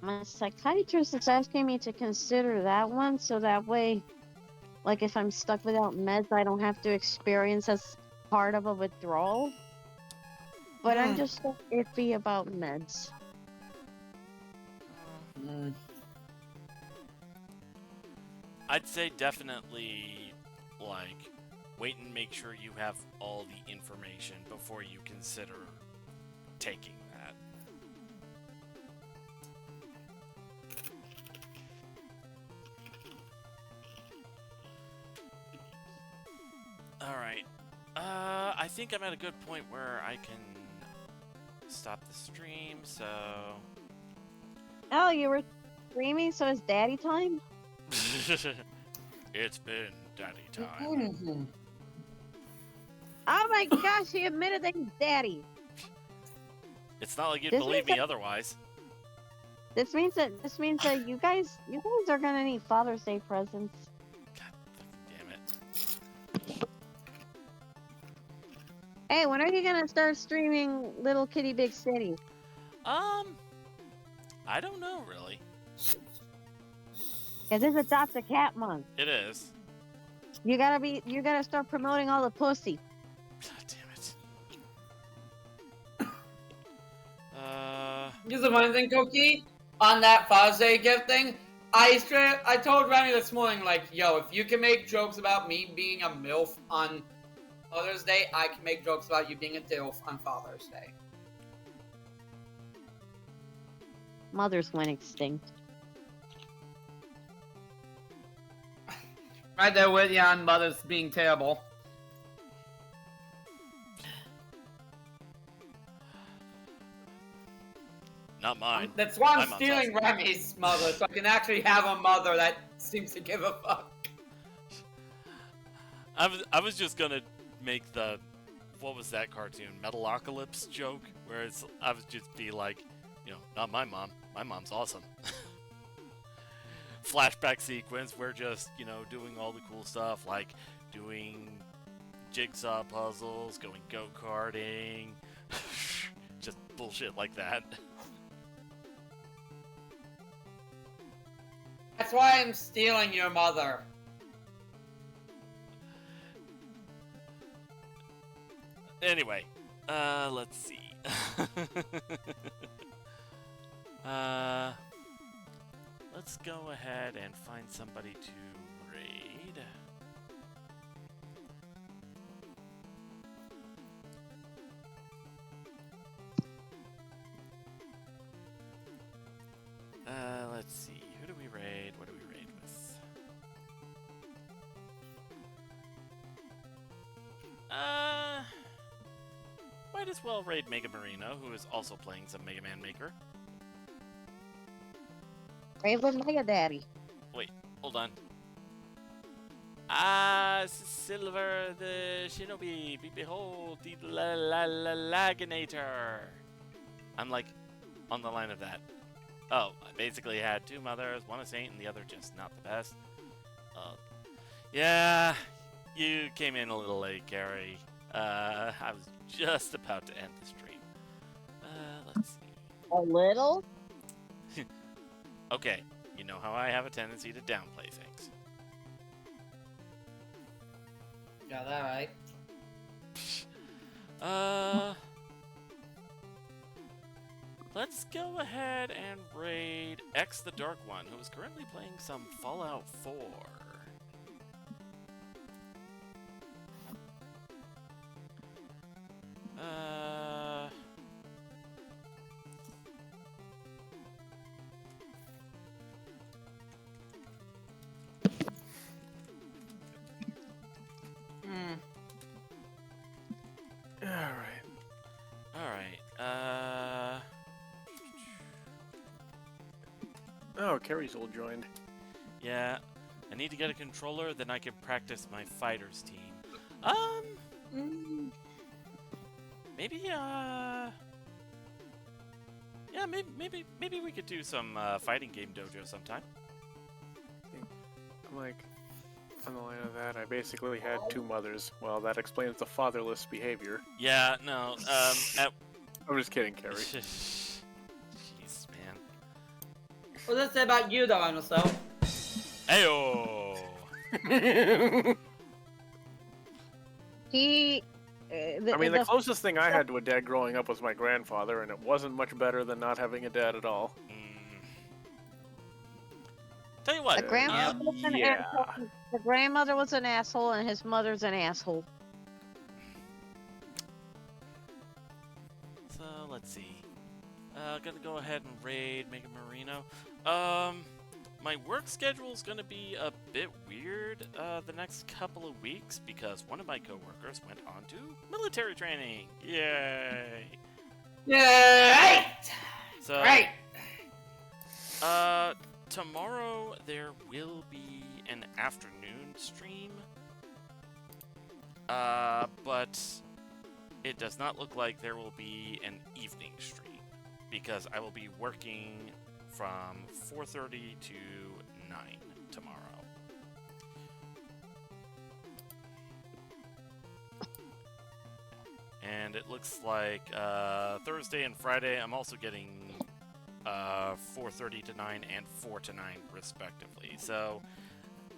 S7: My psychiatrist is asking me to consider that one, so that way, like, if I'm stuck without meds, I don't have to experience as part of a withdrawal. But I'm just so iffy about meds.
S1: I'd say definitely, like, wait and make sure you have all the information before you consider taking that. Alright. I think I'm at a good point where I can stop the stream, so...
S7: Oh, you were streaming, so it's daddy time?
S1: It's been daddy time.
S7: Oh my gosh, he admitted that he's daddy.
S1: It's not like you'd
S7: This
S1: believe
S7: means
S1: me
S7: that-
S1: otherwise.
S7: This means that you guys are gonna need Father's Day presents.
S1: God damn it.
S7: Hey, when are you gonna start streaming Little Kitty Big City?
S1: I don't know really.
S7: Cause it's Adopt a Cat month.
S1: It is.
S7: You gotta start promoting all the pussy.
S1: God damn it.
S2: Here's the one thing, Cookie. On that Father's Day gift thing, I told Remy this morning, like, yo, if you can make jokes about me being a MILF on Mother's Day, I can make jokes about you being a DILF on Father's Day.
S7: Mothers went extinct.
S2: Right there with you on mothers being terrible.
S1: Not mine.
S2: That's why
S1: My
S2: I'm
S1: mom's
S2: stealing
S1: awesome.
S2: Remy's mother, so I can actually have a mother that seems to give a fuck.
S1: I was just gonna make the what was that cartoon Metalocalypse joke where I was just be like, not my mom. My mom's awesome. Flashback sequence. We're just doing all the cool stuff like doing jigsaw puzzles, going go-karting, just bullshit like that.
S2: That's why I'm stealing your mother.
S1: Anyway, let's see. Let's go ahead and find somebody to raid. Let's see. Who do we raid? What do we raid with? Might as well raid Mega Marino, who is also playing some Mega Man Maker.
S7: Raid with Mega Daddy.
S1: Wait, hold on. Silver the Shinobi, behold the Laginator. I'm like on the line of that. Oh, I basically had two mothers, one a saint and the other just not the best. Yeah, you came in a little late, Gary. I was just about to end the stream. Let's see.
S7: A little?
S1: Okay, you know how I have a tendency to downplay things.
S2: Got that right.
S1: Let's go ahead and raid X the Dark One, who is currently playing some Fallout 4. Alright,
S6: Oh, Carrie's all joined.
S1: yeah, I need to get a controller, then I can practice my fighters team. Maybe, yeah, maybe we could do some fighting game dojo sometime.
S6: I'm like, on the line of that, I basically had two mothers. Well, that explains the fatherless behavior.
S1: Yeah, no,
S6: I'm just kidding, Carrie.
S1: Jeez, man.
S2: What does it say about you, though, Inoso?
S1: Ayo!
S7: He.
S6: I mean, the closest thing I had to a dad growing up was my grandfather, and it wasn't much better than not having a dad at all.
S1: Tell you what.
S7: The grandmother was an
S6: yeah.
S7: asshole. The grandmother was an asshole, and his mother's an asshole.
S1: So let's see. Gonna go ahead and raid Mega Marino. My work schedule is gonna be a bit weird the next couple of weeks because one of my coworkers went on to military training. Yay!
S2: Yay!
S1: So,
S2: Right.
S1: tomorrow there will be an afternoon stream. But it does not look like there will be an evening stream because I will be working from 4:30 to 9 tomorrow. And it looks like Thursday and Friday I'm also getting 4:30 to 9 and 4 to 9 respectively. So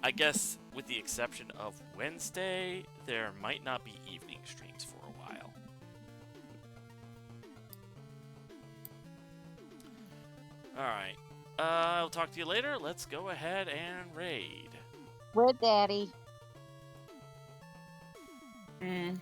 S1: I guess with the exception of Wednesday, there might not be evening streams for a while. Alright, I'll talk to you later. Let's go ahead and raid.
S7: With Daddy.
S2: Mm.